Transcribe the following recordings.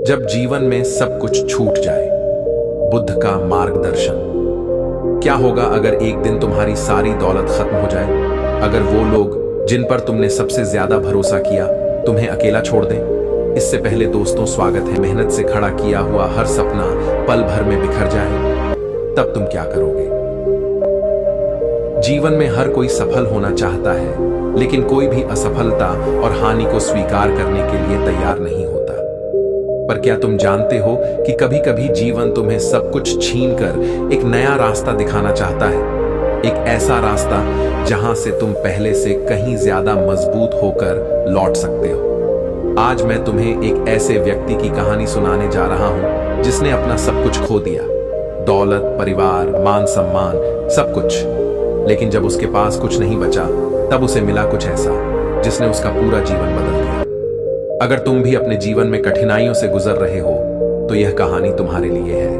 जब जीवन में सब कुछ छूट जाए। बुद्ध का मार्गदर्शन। क्या होगा अगर एक दिन तुम्हारी सारी दौलत खत्म हो जाए? अगर वो लोग जिन पर तुमने सबसे ज्यादा भरोसा किया तुम्हें अकेला छोड़ दें? इससे पहले दोस्तों, स्वागत है। मेहनत से खड़ा किया हुआ हर सपना पल भर में बिखर जाए, तब तुम क्या करोगे? जीवन में हर कोई सफल होना चाहता है, लेकिन कोई भी असफलता और हानि को स्वीकार करने के लिए तैयार नहीं होता। पर क्या तुम जानते हो कि कभी-कभी जीवन तुम्हें सब कुछ छीनकर एक नया रास्ता दिखाना चाहता है, एक ऐसा रास्ता जहां से तुम पहले से कहीं ज्यादा मजबूत होकर लौट सकते हो। आज मैं तुम्हें एक ऐसे व्यक्ति की कहानी सुनाने जा रहा हूं जिसने अपना सब कुछ खो दिया, दौलत, परिवार, मान सम्मान, सब कुछ। लेकिन जब उसके पास कुछ नहीं बचा, तब उसे मिला कुछ ऐसा जिसने उसका पूरा जीवन बदल दिया। अगर तुम भी अपने जीवन में कठिनाइयों से गुजर रहे हो, तो यह कहानी तुम्हारे लिए है।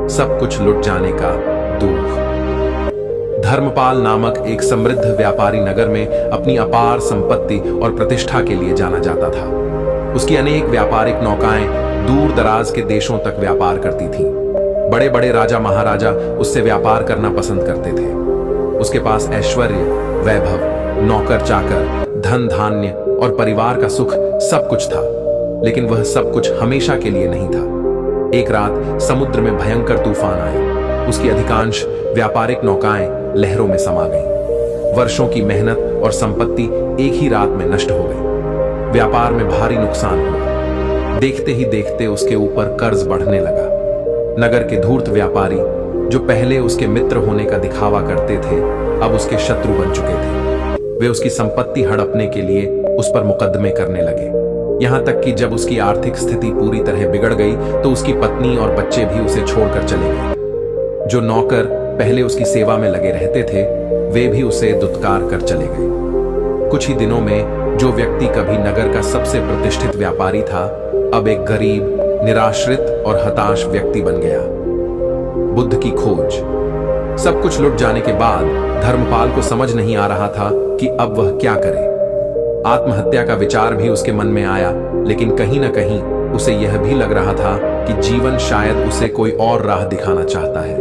सब कुछ लुट जाने का दुख। धर्मपाल नामक एक समृद्ध व्यापारी नगर में अपनी अपार संपत्ति और प्रतिष्ठा के लिए जाना जाता था। उसकी अनेक व्यापारिक नौकाएं दूर दराज के देशों तक व्यापार करती थीं। बड़े बड़े राजा महाराजा उससे व्यापार करना पसंद करते थे। उसके पास ऐश्वर्य, वैभव, नौकर चाकर, धन धान्य और परिवार का सुख सब कुछ था। लेकिन वह सब कुछ हमेशा के लिए नहीं था। एक रात समुद्र में भयंकर तूफान आया। उसकी अधिकांश व्यापारिक नौकाएं लहरों में समा गईं। वर्षों की मेहनत और संपत्ति एक ही रात में नष्ट हो गई। व्यापार में भारी नुकसान हुआ। देखते ही देखते उसके ऊपर कर्ज बढ़ने लगा। नगर के धूर्त व्यापारी, जो पहले उसके मित्र होने का दिखावा करते थे, अब उसके शत्रु बन चुके थे। वे उसकी संपत्ति हड़पने के लिए उस पर मुकदमे करने लगे। यहां तक कि जब उसकी आर्थिक स्थिति पूरी तरह बिगड़ गई, तो उसकी पत्नी और बच्चे भी उसे छोड़कर चले गए। जो नौकर पहले उसकी सेवा में लगे रहते थे, वे भी उसे दुत्कार कर चले गए। कुछ ही दिनों में जो व्यक्ति कभी नगर का सबसे प्रतिष्ठित व्यापारी था, अब एक गरीब, निराश्रित और हताश व्यक्ति बन गया। बुद्ध की खोज। सब कुछ लुट जाने के बाद धर्मपाल को समझ नहीं आ रहा था कि अब वह क्या करे। आत्महत्या का विचार भी उसके मन में आया, लेकिन कहीं ना कहीं उसे यह भी लग रहा था कि जीवन शायद उसे कोई और राह दिखाना चाहता है।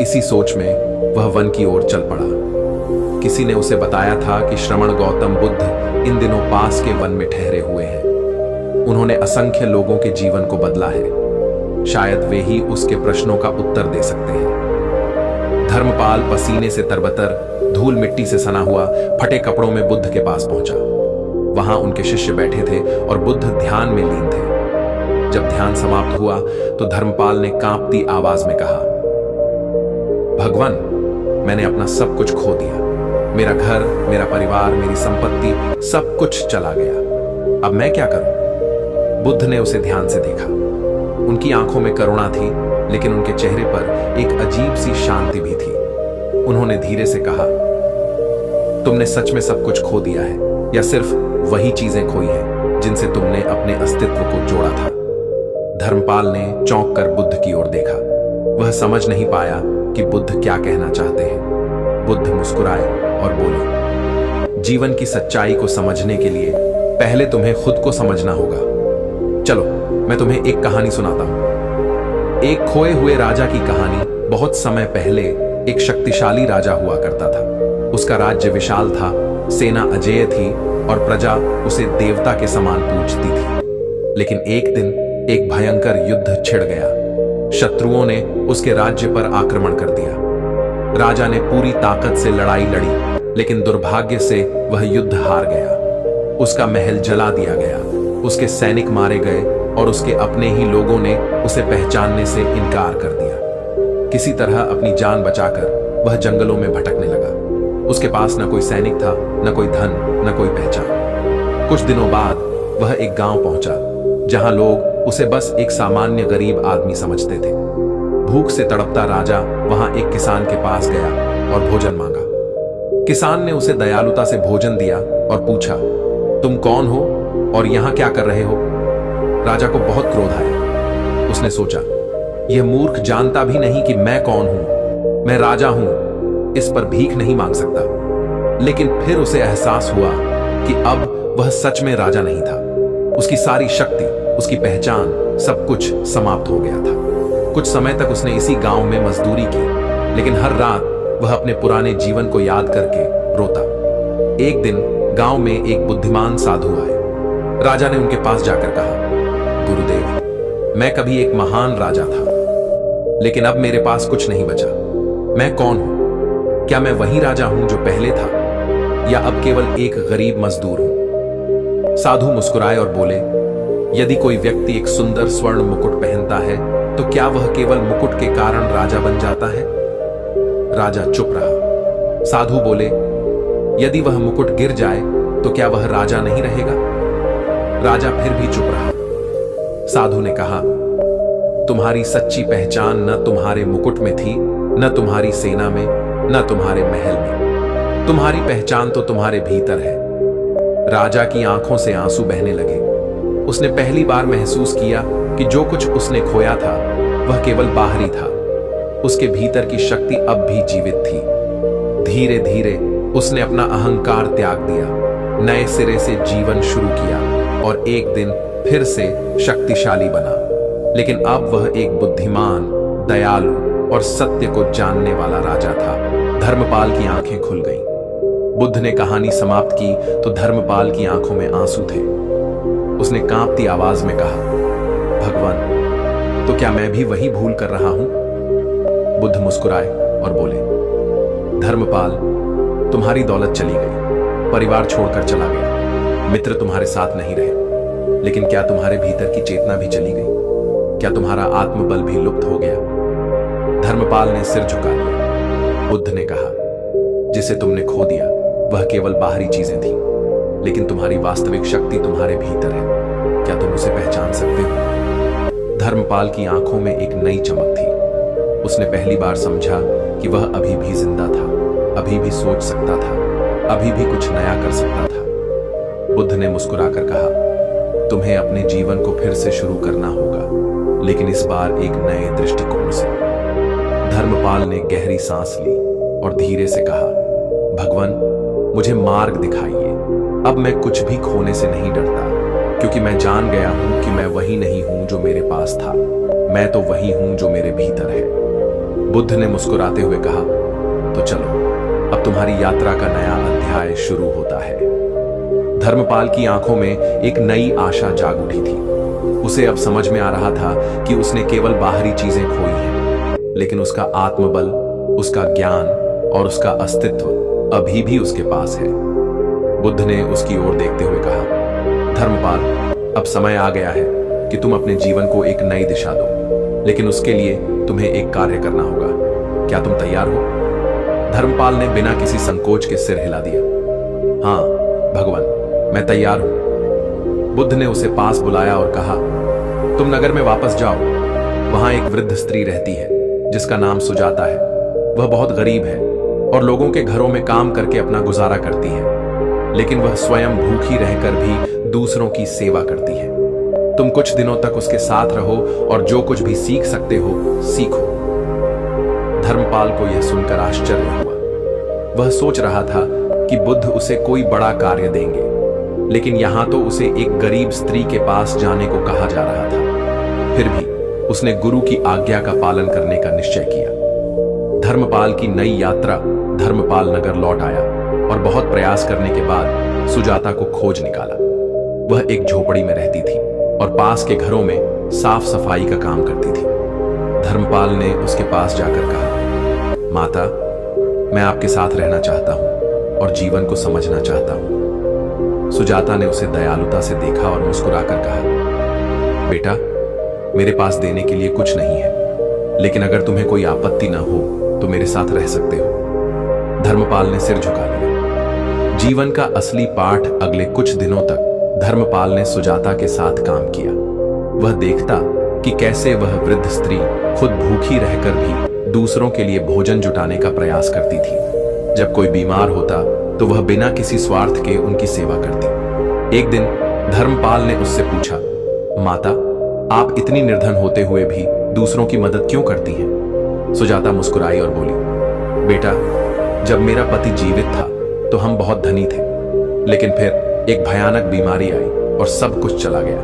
इसी सोच में वह वन की ओर चल पड़ा। किसी ने उसे बताया था कि श्रमण गौतम बुद्ध इन दिनों पास के वन में ठहरे हुए हैं। उन्होंने असंख्य लोगों के जीवन को बदला है। शायद वे ही उसके प्रश्नों का उत्तर दे सकते हैं। धर्मपाल पसीने से तरबतर, धूल मिट्टी से सना हुआ, फटे कपड़ों में बुद्ध के पास पहुंचा। वहां उनके शिष्य बैठे थे और बुद्ध ध्यान में लीन थे। जब ध्यान समाप्त हुआ तो धर्मपाल ने कांपती आवाज में कहा, भगवान, मैंने अपना सब कुछ खो दिया। मेरा घर, मेरा परिवार, मेरी संपत्ति, सब कुछ चला गया। अब मैं क्या करूं? बुद्ध ने उसे ध्यान से देखा। उनकी आंखों में करुणा थी, लेकिन उनके चेहरे पर एक अजीब सी शांति भी थी। उन्होंने धीरे से कहा, तुमने सच में सब कुछ खो दिया है, या सिर्फ वही चीजें खोई हैं जिनसे तुमने अपने अस्तित्व को जोड़ा था? धर्मपाल ने चौंक कर बुद्ध की ओर देखा। वह समझ नहीं पाया कि बुद्ध क्या कहना चाहते हैं। बुद्ध मुस्कुराए और बोले, जीवन की सच्चाई को समझने के लिए पहले तुम्हें खुद को समझना होगा। चलो, मैं तुम्हें एक कहानी सुनाता हूं। एक खोए हुए राजा की कहानी। बहुत समय पहले एक शक्तिशाली राजा हुआ करता था। उसका राज्य विशाल था, सेना अजेय थी और प्रजा उसे देवता के समान पूजती थी। लेकिन एक दिन एक भयंकर युद्ध छिड़ गया। शत्रुओं ने उसके राज्य पर आक्रमण कर दिया। राजा ने पूरी ताकत से लड़ाई लड़ी, लेकिन दुर्भाग्य से वह युद्ध हार गया। उसका महल जला दिया गया, उसके सैनिक मारे गए और उसके अपने ही लोगों ने उसे पहचानने से इनकार कर दिया। किसी तरह अपनी जान बचाकर वह जंगलों में भटकने लगा। उसके पास न कोई सैनिक था, न कोई धन, न कोई पहचान। कुछ दिनों बाद वह एक गांव पहुंचा, जहां लोग उसे बस एक सामान्य गरीब आदमी समझते थे। भूख से तड़पता राजा वहां एक किसान के पास गया और भोजन मांगा। किसान ने उसे दयालुता से भोजन दिया और पूछा, तुम कौन हो और यहां क्या कर रहे हो? राजा को बहुत क्रोध आया। उसने सोचा, यह मूर्ख जानता भी नहीं कि मैं कौन हूं। मैं राजा हूं, इस पर भीख नहीं मांग सकता। लेकिन फिर उसे एहसास हुआ कि अब वह सच में राजा नहीं था। उसकी सारी शक्ति, उसकी पहचान, सब कुछ समाप्त हो गया था। कुछ समय तक उसने इसी गांव में मजदूरी की, लेकिन हर रात वह अपने पुराने जीवन को याद करके रोता। एक दिन गांव में एक बुद्धिमान साधु आए। राजा ने उनके पास जाकर कहा, गुरुदेव, मैं कभी एक महान राजा था, लेकिन अब मेरे पास कुछ नहीं बचा। मैं कौन हूं? क्या मैं वही राजा हूं जो पहले था, या अब केवल एक गरीब मजदूर हूं? साधु मुस्कुराए और बोले, यदि कोई व्यक्ति एक सुंदर स्वर्ण मुकुट पहनता है तो क्या वह केवल मुकुट के कारण राजा बन जाता है? राजा चुप रहा। साधु बोले, यदि वह मुकुट गिर जाए तो क्या वह राजा नहीं रहेगा? राजा फिर भी चुप रहा। साधु ने कहा, तुम्हारी सच्ची पहचान न तुम्हारे मुकुट में थी, न तुम्हारी सेना में, न तुम्हारे महल में। तुम्हारी पहचान तो तुम्हारे भीतर है। राजा की आंखों से आंसू बहने लगे। उसने पहली बार महसूस किया कि जो कुछ उसने खोया था वह केवल बाहरी था। उसके भीतर की शक्ति अब भी जीवित थी। धीरे धीरे उसने अपना अहंकार त्याग दिया, नए सिरे से जीवन शुरू किया और एक दिन फिर से शक्तिशाली बना। लेकिन अब वह एक बुद्धिमान, दयालु और सत्य को जानने वाला राजा था। धर्मपाल की आंखें खुल गईं। बुद्ध ने कहानी समाप्त की तो धर्मपाल की आंखों में आंसू थे। उसने कांपती आवाज में कहा, भगवान, तो क्या मैं भी वही भूल कर रहा हूं? बुद्ध मुस्कुराए और बोले, धर्मपाल, तुम्हारी दौलत चली गई, परिवार छोड़कर चला गया, मित्र तुम्हारे साथ नहीं रहे, लेकिन क्या तुम्हारे भीतर की चेतना भी चली गई? क्या तुम्हारा आत्मबल भी लुप्त हो गया? धर्मपाल ने सिर झुका लिया। बुद्ध ने कहा, जिसे तुमने खो दिया वह केवल बाहरी चीजें थी, लेकिन तुम्हारी वास्तविक शक्ति तुम्हारे भीतर है। क्या तुम उसे पहचान सकते हो? धर्मपाल की आंखों में एक नई चमक थी। उसने पहली बार समझा कि वह अभी भी जिंदा था, अभी भी सोच सकता था, अभी भी कुछ नया कर सकता था। बुद्ध ने मुस्कुराकर कहा, तुम्हें अपने जीवन को फिर से शुरू करना होगा, लेकिन इस बार एक नए दृष्टिकोण से। धर्मपाल ने गहरी सांस ली और धीरे से कहा, भगवान, मुझे मार्ग दिखाइए। अब मैं कुछ भी खोने से नहीं डरता, क्योंकि मैं जान गया हूं कि मैं वही नहीं हूं जो मेरे पास था। मैं तो वही हूं जो मेरे भीतर है। बुद्ध ने मुस्कुराते हुए कहा, तो चलो, अब तुम्हारी यात्रा का नया अध्याय शुरू होता है। धर्मपाल की आंखों में एक नई आशा जाग उठी थी। उसे अब समझ में आ रहा था कि उसने केवल बाहरी चीजें खोई हैं, लेकिन उसका आत्मबल, उसका ज्ञान और उसका अस्तित्व अभी भी उसके पास है। बुद्ध ने उसकी ओर देखते हुए कहा, धर्मपाल, अब समय आ गया है कि तुम अपने जीवन को एक नई दिशा दो, लेकिन उसके लिए तुम्हें एक कार्य करना होगा। क्या तुम तैयार हो? धर्मपाल ने बिना किसी संकोच के सिर हिला दिया। हाँ भगवान, मैं तैयार हूं। बुद्ध ने उसे पास बुलाया और कहा, तुम नगर में वापस जाओ। वहां एक वृद्ध स्त्री रहती है जिसका नाम सुजाता है। वह बहुत गरीब है और लोगों के घरों में काम करके अपना गुजारा करती है, लेकिन वह स्वयं भूखी रहकर भी दूसरों की सेवा करती है। तुम कुछ दिनों तक उसके साथ रहो और जो कुछ भी सीख सकते हो सीखो। धर्मपाल को यह सुनकर आश्चर्य हुआ। वह सोच रहा था कि बुद्ध उसे कोई बड़ा कार्य देंगे, लेकिन यहां तो उसे एक गरीब स्त्री के पास जाने को कहा जा रहा था। फिर भी उसने गुरु की आज्ञा का पालन करने का निश्चय किया। धर्मपाल की नई यात्रा धर्मपाल नगर लौट आया और बहुत प्रयास करने के बाद सुजाता को खोज निकाला। वह एक झोपड़ी में रहती थी और पास के घरों में साफ सफाई का काम करती थी। धर्मपाल ने उसके पास जाकर कहा, माता, मैं आपके साथ रहना चाहता हूं और जीवन को समझना चाहता हूं। सुजाता ने उसे दयालुता से देखा और मुस्कुराकर कहा, बेटा, मेरे पास देने के लिए कुछ नहीं है, लेकिन अगर तुम्हें कोई आपत्ति ना हो तो मेरे साथ रह सकते हो। धर्मपाल ने सिर झुका लिया। जीवन का असली पाठ अगले कुछ दिनों तक धर्मपाल ने सुजाता के साथ काम किया। वह देखता कि कैसे वह वृद्ध स्त्री खुद भूखी रहकर भी दूसरों के लिए भोजन जुटाने का प्रयास करती थी। जब कोई बीमार होता तो वह बिना किसी स्वार्थ के उनकी सेवा करती। एक दिन धर्मपाल ने उससे पूछा, माता, आप इतनी निर्धन होते हुए भी दूसरों की मदद क्यों करती हैं? सुजाता मुस्कुराई और बोली, बेटा, जब मेरा पति जीवित था तो हम बहुत धनी थे, लेकिन फिर एक भयानक बीमारी आई और सब कुछ चला गया।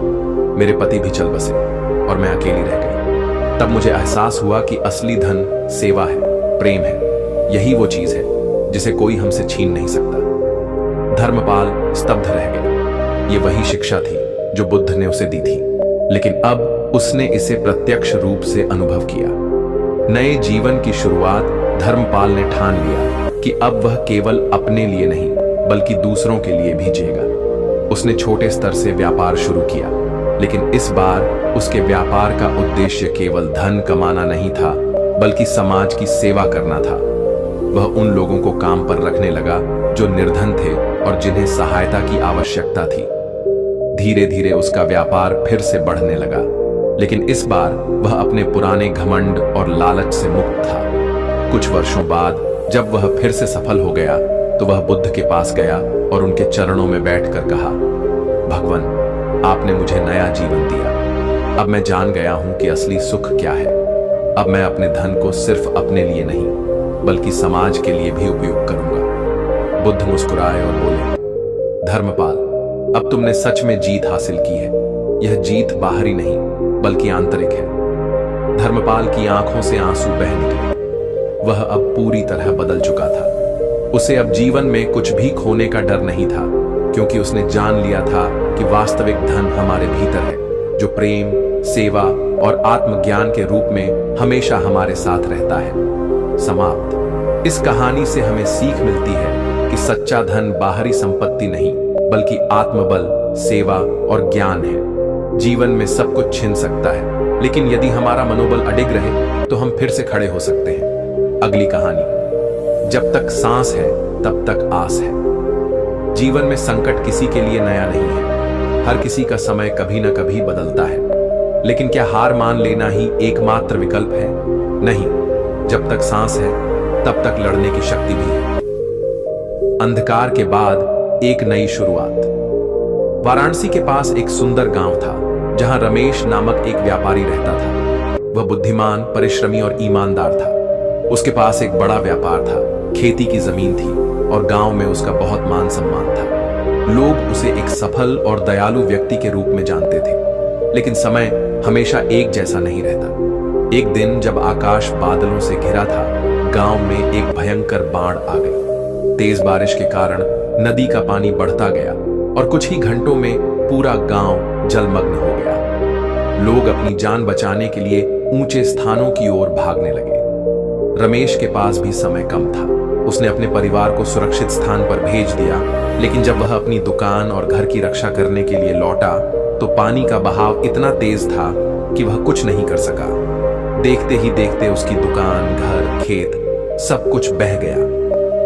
मेरे पति भी चल बसे और मैं अकेली रह गई। तब मुझे एहसास हुआ कि असली धन सेवा है, प्रेम है। यही वो चीज है जिसे कोई हमसे छीन नहीं सकता। धर्मपाल स्तब्ध रह गया। ये वही शिक्षा थी जो बुद्ध ने उसे दी थी, लेकिन अब उसने इसे प्रत्यक्ष रूप से अनुभव किया। नए जीवन की शुरुआत धर्मपाल ने ठान लिया कि अब वह केवल अपने लिए नहीं बल्कि दूसरों के लिए भी जिएगा। उसने छोटे स्तर से व्यापार शुरू किया, लेकिन इस बार उसके व्यापार का उद्देश्य केवल धन कमाना नहीं था बल्कि समाज की सेवा करना था। वह उन लोगों को काम पर रखने लगा जो निर्धन थे और जिन्हें सहायता की आवश्यकता थी। धीरे धीरे उसका व्यापार फिर से बढ़ने लगा, लेकिन इस बार वह अपने पुराने घमंड और लालच से मुक्त था। कुछ वर्षों बाद जब वह फिर से सफल हो गया तो वह बुद्ध के पास गया और उनके चरणों में बैठकर कहा, भगवान, आपने मुझे नया जीवन दिया। अब मैं जान गया हूं कि असली सुख क्या है। अब मैं अपने धन को सिर्फ अपने लिए नहीं बल्कि समाज के लिए भी उपयोग करूंगा। बुद्ध मुस्कुराए और बोले, धर्मपाल, अब तुमने सच में जीत हासिल की है। यह जीत बाहरी नहीं बल्कि आंतरिक है। धर्मपाल की आंखों से आंसू बह निकले। वह अब पूरी तरह बदल चुका था। उसे अब जीवन में कुछ भी खोने का डर नहीं था, क्योंकि उसने जान लिया था कि वास्तविक धन हमारे भीतर है, जो प्रेम, सेवा और आत्मज्ञान के रूप में हमेशा हमारे साथ रहता है। समाप्त। इस कहानी से हमें सीख मिलती है कि सच्चा धन बाहरी संपत्ति नहीं बल्कि आत्मबल, सेवा और ज्ञान है। जीवन में सब कुछ छिन सकता है, लेकिन यदि हमारा मनोबल अडिग रहे तो हम फिर से खड़े हो सकते हैं। अगली कहानी। जब तक सांस है तब तक आस है। जीवन में संकट किसी के लिए नया नहीं है। हर किसी का समय कभी न कभी बदलता है, लेकिन क्या हार मान लेना ही एकमात्र विकल्प है? नहीं, जब तक सांस है तब तक लड़ने की शक्ति भी है। अंधकार के बाद एक नई शुरुआत। वाराणसी के पास एक सुंदर गांव था जहां रमेश नामक एक व्यापारी रहता था। वह बुद्धिमान, परिश्रमी और ईमानदार था। उसके पास एक बड़ा व्यापार था, खेती की जमीन थी और गांव में उसका बहुत मान सम्मान था। लोग उसे एक सफल और दयालु व्यक्ति के रूप में जानते थे, लेकिन समय हमेशा एक जैसा नहीं रहता। एक दिन जब आकाश बादलों से घिरा था, गांव में एक भयंकर बाढ़ आ गई। तेज बारिश के कारण नदी का पानी बढ़ता गया और कुछ ही घंटों में पूरा गांव जलमग्न हो गया। लोग अपनी जान बचाने के लिए ऊंचे स्थानों की ओर भागने लगे। रमेश के पास भी समय कम था। उसने अपने परिवार को सुरक्षित स्थान पर भेज दिया, लेकिन जब वह अपनी दुकान और घर की रक्षा करने के लिए लौटा तो पानी का बहाव इतना तेज था कि वह कुछ नहीं कर सका। देखते ही देखते उसकी दुकान, घर, खेत सब कुछ बह गया।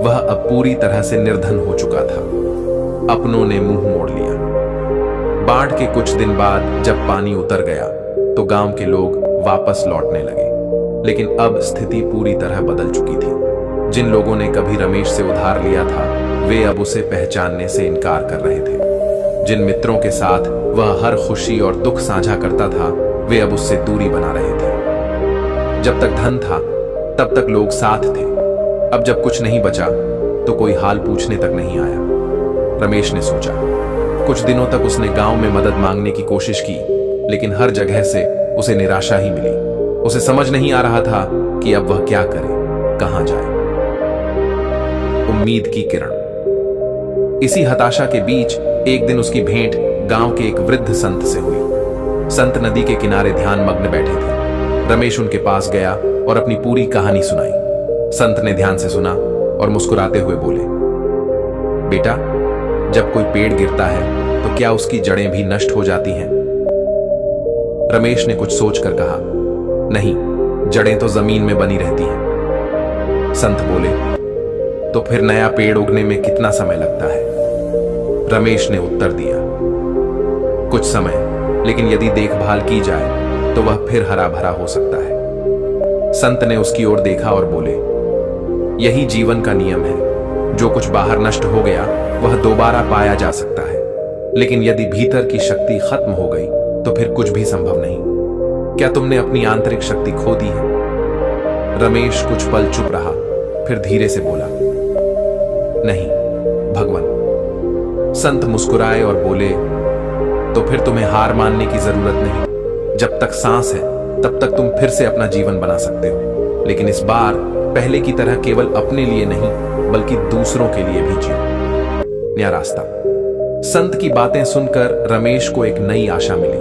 वह अब पूरी तरह से निर्धन हो चुका था। अपनों ने मुंह मोड़ लिया। बाढ़ के कुछ दिन बाद जब पानी उतर गया तो गांव के लोग वापस लौटने लगे, लेकिन अब स्थिति पूरी तरह बदल चुकी थी। जिन लोगों ने कभी रमेश से उधार लिया था, वे अब उसे पहचानने से इनकार कर रहे थे। जिन मित्रों के साथ वह हर खुशी और दुख साझा करता था, वे अब उससे दूरी बना रहे थे। जब तक धन था तब तक लोग साथ थे। अब जब कुछ नहीं बचा तो कोई हाल पूछने तक नहीं आया। रमेश ने सोचा। कुछ दिनों तक उसने गांव में मदद मांगने की कोशिश की, लेकिन हर जगह से उसे निराशा ही मिली। उसे समझ नहीं आ रहा था कि अब वह क्या करे, कहां जाए। उम्मीद की किरण। इसी हताशा के बीच एक दिन उसकी भेंट गांव के एक वृद्ध संत से हुई। संत नदी के किनारे ध्यान मग्न बैठे थे। रमेश उनके पास गया और अपनी पूरी कहानी सुनाई। संत ने ध्यान से सुना और मुस्कुराते हुए बोले, बेटा, जब कोई पेड़ गिरता है तो क्या उसकी जड़ें भी नष्ट हो जाती हैं? रमेश ने कुछ सोचकर कहा, नहीं, जड़ें तो जमीन में बनी रहती हैं। संत बोले, तो फिर नया पेड़ उगने में कितना समय लगता है? रमेश ने उत्तर दिया, कुछ समय, लेकिन यदि देखभाल की जाए तो वह फिर हरा भरा हो सकता है। संत ने उसकी ओर देखा और बोले, यही जीवन का नियम है। जो कुछ बाहर नष्ट हो गया वह दोबारा पाया जा सकता है, लेकिन यदि भीतर की शक्ति खत्म हो गई तो फिर कुछ भी संभव नहीं। क्या तुमने अपनी आंतरिक शक्ति खो दी है? रमेश कुछ पल चुप रहा, फिर धीरे से बोला, नहीं भगवान। संत मुस्कुराए और बोले, तो फिर तुम्हें हार मानने की जरूरत नहीं। जब तक सांस है तब तक तुम फिर से अपना जीवन बना सकते हो, लेकिन इस बार पहले की तरह केवल अपने लिए नहीं बल्कि दूसरों के लिए भी जियो। नया रास्ता। संत की बातें सुनकर रमेश को एक नई आशा मिली।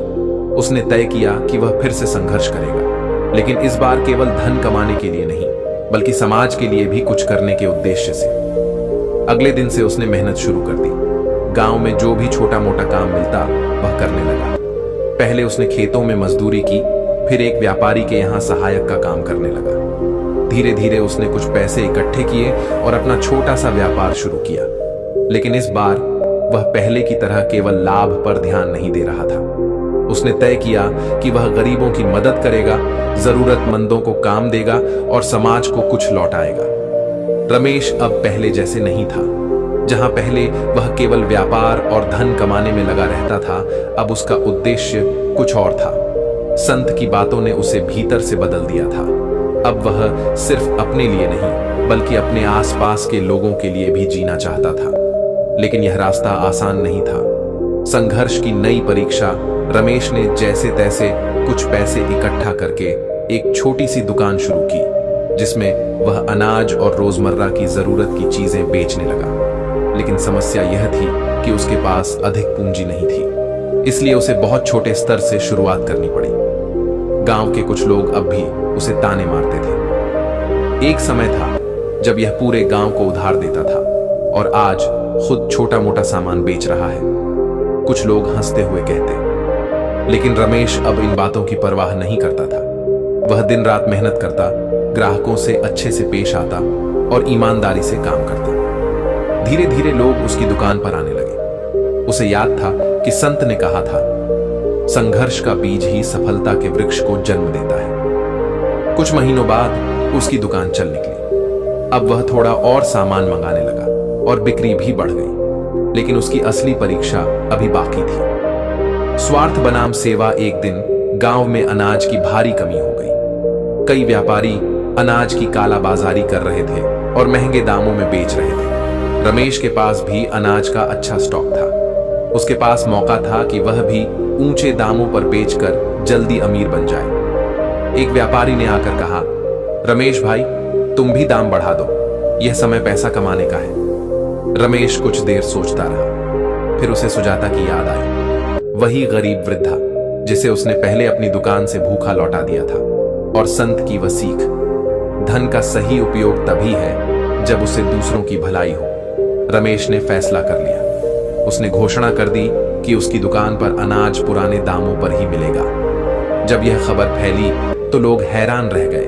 उसने तय किया कि वह फिर से संघर्ष करेगा, लेकिन इस बार केवल धन कमाने के लिए नहीं बल्कि समाज के लिए भी कुछ करने के उद्देश्य से। अगले दिन से उसने मेहनत शुरू कर दी। गांव में जो भी छोटा मोटा काम मिलता वह करने लगा। पहले उसने खेतों में मजदूरी की, फिर एक व्यापारी के यहां सहायक का काम करने लगा। धीरे धीरे उसने कुछ पैसे इकट्ठे किए और अपना छोटा सा व्यापार शुरू किया। लेकिन इस बार वह पहले की तरह केवल लाभ पर ध्यान नहीं दे रहा था। उसने तय किया कि वह गरीबों की मदद करेगा, जरूरतमंदों को काम देगा और समाज को कुछ लौटाएगा। रमेश अब पहले जैसे नहीं था। जहां पहले वह केवल व्यापार और धन कमाने में लगा रहता था, अब उसका उद्देश्य कुछ और था। संत की बातों ने उसे भीतर से बदल दिया था। अब वह सिर्फ अपने लिए नहीं बल्कि अपने आसपास के लोगों के लिए भी जीना चाहता था। लेकिन यह रास्ता आसान नहीं था। संघर्ष की नई परीक्षा। रमेश ने जैसे तैसे कुछ पैसे इकट्ठा करके एक छोटी सी दुकान शुरू की, जिसमें वह अनाज और रोजमर्रा की जरूरत की चीजें बेचने लगा। लेकिन समस्या यह थी कि उसके पास अधिक पूंजी नहीं थी, इसलिए उसे बहुत छोटे स्तर से शुरुआत करनी पड़ी। गांव के कुछ लोग अब भी उसे ताने मारते थे। एक समय था जब यह पूरे गांव को उधार देता था और आज खुद छोटा मोटा सामान बेच रहा है। कुछ लोग हंसते हुए कहते, लेकिन रमेश अब इन बातों की परवाह नहीं करता था। वह दिन रात मेहनत करता, ग्राहकों से अच्छे से पेश आता और ईमानदारी से काम करता। धीरे धीरे लोग उसकी दुकान पर आने लगे। उसे याद था कि संत ने कहा था, संघर्ष का बीज ही सफलता के वृक्ष को जन्म देता है। कुछ महीनों बाद उसकी दुकान चल निकली। अब वह थोड़ा और सामान मंगाने लगा और बिक्री भी बढ़ गई। लेकिन उसकी असली परीक्षा अभी बाकी थी। स्वार्थ बनाम सेवा। एक दिन गांव में अनाज की भारी कमी हो गई। कई व्यापारी अनाज की कालाबाजारी कर रहे थे और महंगे दामों में बेच रहे थे। रमेश के पास भी अनाज का अच्छा स्टॉक था। उसके पास मौका था कि वह भी ऊंचे दामों पर बेचकर जल्दी अमीर बन जाए। एक व्यापारी ने आकर कहा, रमेश भाई, तुम भी दाम बढ़ा दो, यह समय पैसा कमाने का है। रमेश कुछ देर सोचता रहा, फिर उसे सुजाता की याद आई। वही गरीब वृद्धा जिसे उसने पहले अपनी दुकान से भूखा लौटा दिया था। और संत की वह सीख, धन का सही उपयोग तभी है जब उसे दूसरों की भलाई हो। रमेश ने फैसला कर लिया। उसने घोषणा कर दी कि उसकी दुकान पर अनाज पुराने दामों पर ही मिलेगा। जब यह खबर फैली तो लोग हैरान रह गए।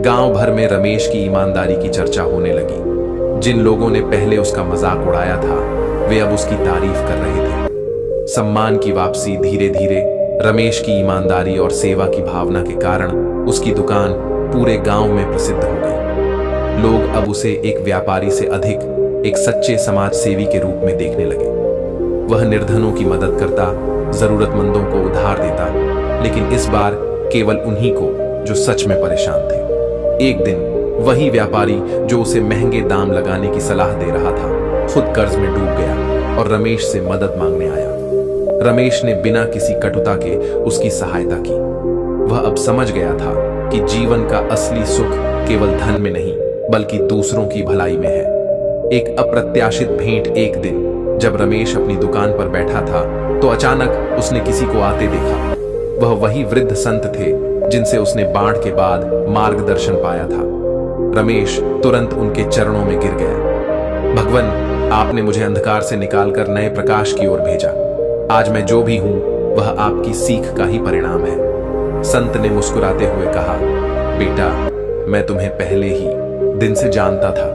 गांव भर में रमेश की ईमानदारी की चर्चा होने लगी। जिन लोगों ने पहले उसका मजाक उड़ाया था, वे अब उसकी तारीफ कर रहे थे। सम्मान की वापसी। धीरे धीरे रमेश की ईमानदारी और सेवा की भावना के कारण उसकी दुकान पूरे गांव में प्रसिद्ध हो गई। लोग अब उसे एक व्यापारी से अधिक एक सच्चे समाज सेवी के रूप में देखने लगे। वह निर्धनों की मदद करता, जरूरतमंदों को उधार देता, लेकिन इस बार केवल उन्हीं को जो सच में परेशान थे। एक दिन वही व्यापारी जो उसे महंगे दाम लगाने की सलाह दे रहा था, खुद कर्ज में डूब गया और रमेश से मदद मांगने आया। रमेश ने बिना किसी कटुता के उसकी सहायता की। वह अब समझ गया था कि जीवन का असली सुख केवल धन में नहीं बल्कि दूसरों की भलाई में है। एक अप्रत्याशित भेंट। एक दिन जब रमेश अपनी दुकान पर बैठा था तो अचानक उसने किसी को आते देखा। वह वही वृद्ध संत थे जिनसे उसने बाढ़ के बाद मार्गदर्शन पाया था। रमेश तुरंत उनके चरणों में गिर गया। भगवान, आपने मुझे अंधकार से निकालकर नए प्रकाश की ओर भेजा। आज मैं जो भी हूं वह आपकी सीख का ही परिणाम है। संत ने मुस्कुराते हुए कहा, बेटा, मैं तुम्हें पहले ही दिन से जानता था,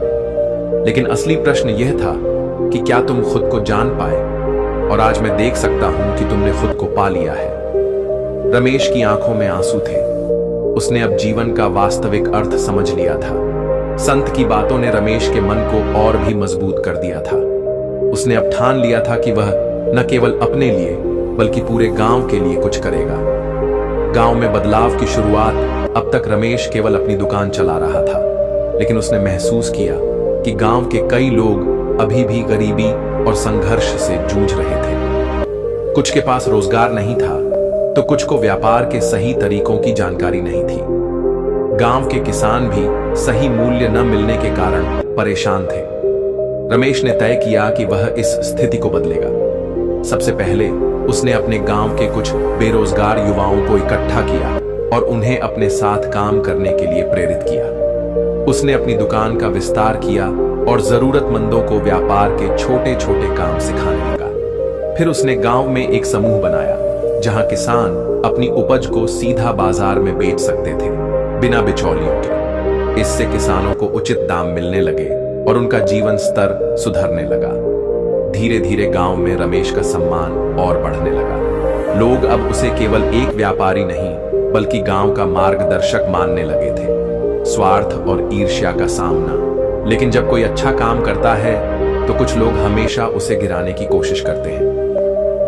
लेकिन असली प्रश्न यह था कि क्या तुम खुद को जान पाए, और आज मैं देख सकता हूं कि तुमने खुद को पा लिया है। रमेश की आंखों में आंसू थे। उसने अब जीवन का वास्तविक अर्थ समझ लिया था। संत की बातों ने रमेश के मन को और भी मजबूत कर दिया था। उसने अब ठान लिया था कि वह न केवल अपने लिए बल्कि पूरे गांव के लिए कुछ करेगा। गांव में बदलाव की शुरुआत। अब तक रमेश केवल अपनी दुकान चला रहा था, लेकिन उसने महसूस किया कि गांव के कई लोग अभी भी गरीबी और संघर्ष से जूझ रहे थे। कुछ के पास रोजगार नहीं था, तो कुछ को व्यापार के सही तरीकों की जानकारी नहीं थी। गांव के किसान भी सही मूल्य न मिलने के कारण परेशान थे। रमेश ने तय किया कि वह इस स्थिति को बदलेगा। सबसे पहले उसने अपने गांव के कुछ बेरोजगार युवाओं को इकट्ठा किया और उन्हें अपने साथ काम करने के लिए प्रेरित किया। उसने अपनी दुकान का विस्तार किया और जरूरतमंदों को व्यापार के छोटे छोटे काम सिखाने लगा। फिर उसने गांव में एक समूह बनाया जहां किसान अपनी उपज को सीधा बाजार में बेच सकते थे, बिना बिचौलियों के। इससे किसानों को उचित दाम मिलने लगे और उनका जीवन स्तर सुधरने लगा। धीरे धीरे गांव में रमेश का सम्मान और बढ़ने लगा। लोग अब उसे केवल एक व्यापारी नहीं, बल्कि गांव का मार्गदर्शक मानने लगे थे। स्वार्थ और ईर्ष्या का सामना। लेकिन जब कोई अच्छा काम करता है तो कुछ लोग हमेशा उसे गिराने की कोशिश करते हैं।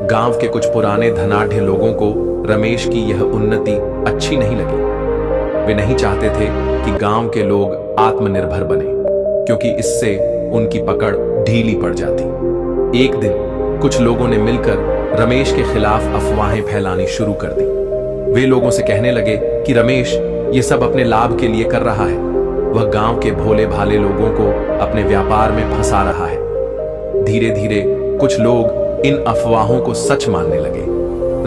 गांव के कुछ पुराने धनाढ्य लोगों को रमेश की यह उन्नति अच्छी नहीं लगी। वे नहीं चाहते थे कि गांव के लोग आत्मनिर्भर बने, क्योंकि इससे उनकी पकड़ ढीली पड़ जाती। एक दिन कुछ लोगों ने मिलकर रमेश के खिलाफ अफवाहें फैलानी शुरू कर दी। वे लोगों से कहने लगे कि रमेश ये सब अपने लाभ के लिए कर रहा है। वह गांव के भोले भाले लोगों को अपने व्यापार में फंसा रहा है। धीरे धीरे कुछ लोग इन अफवाहों को सच मानने लगे।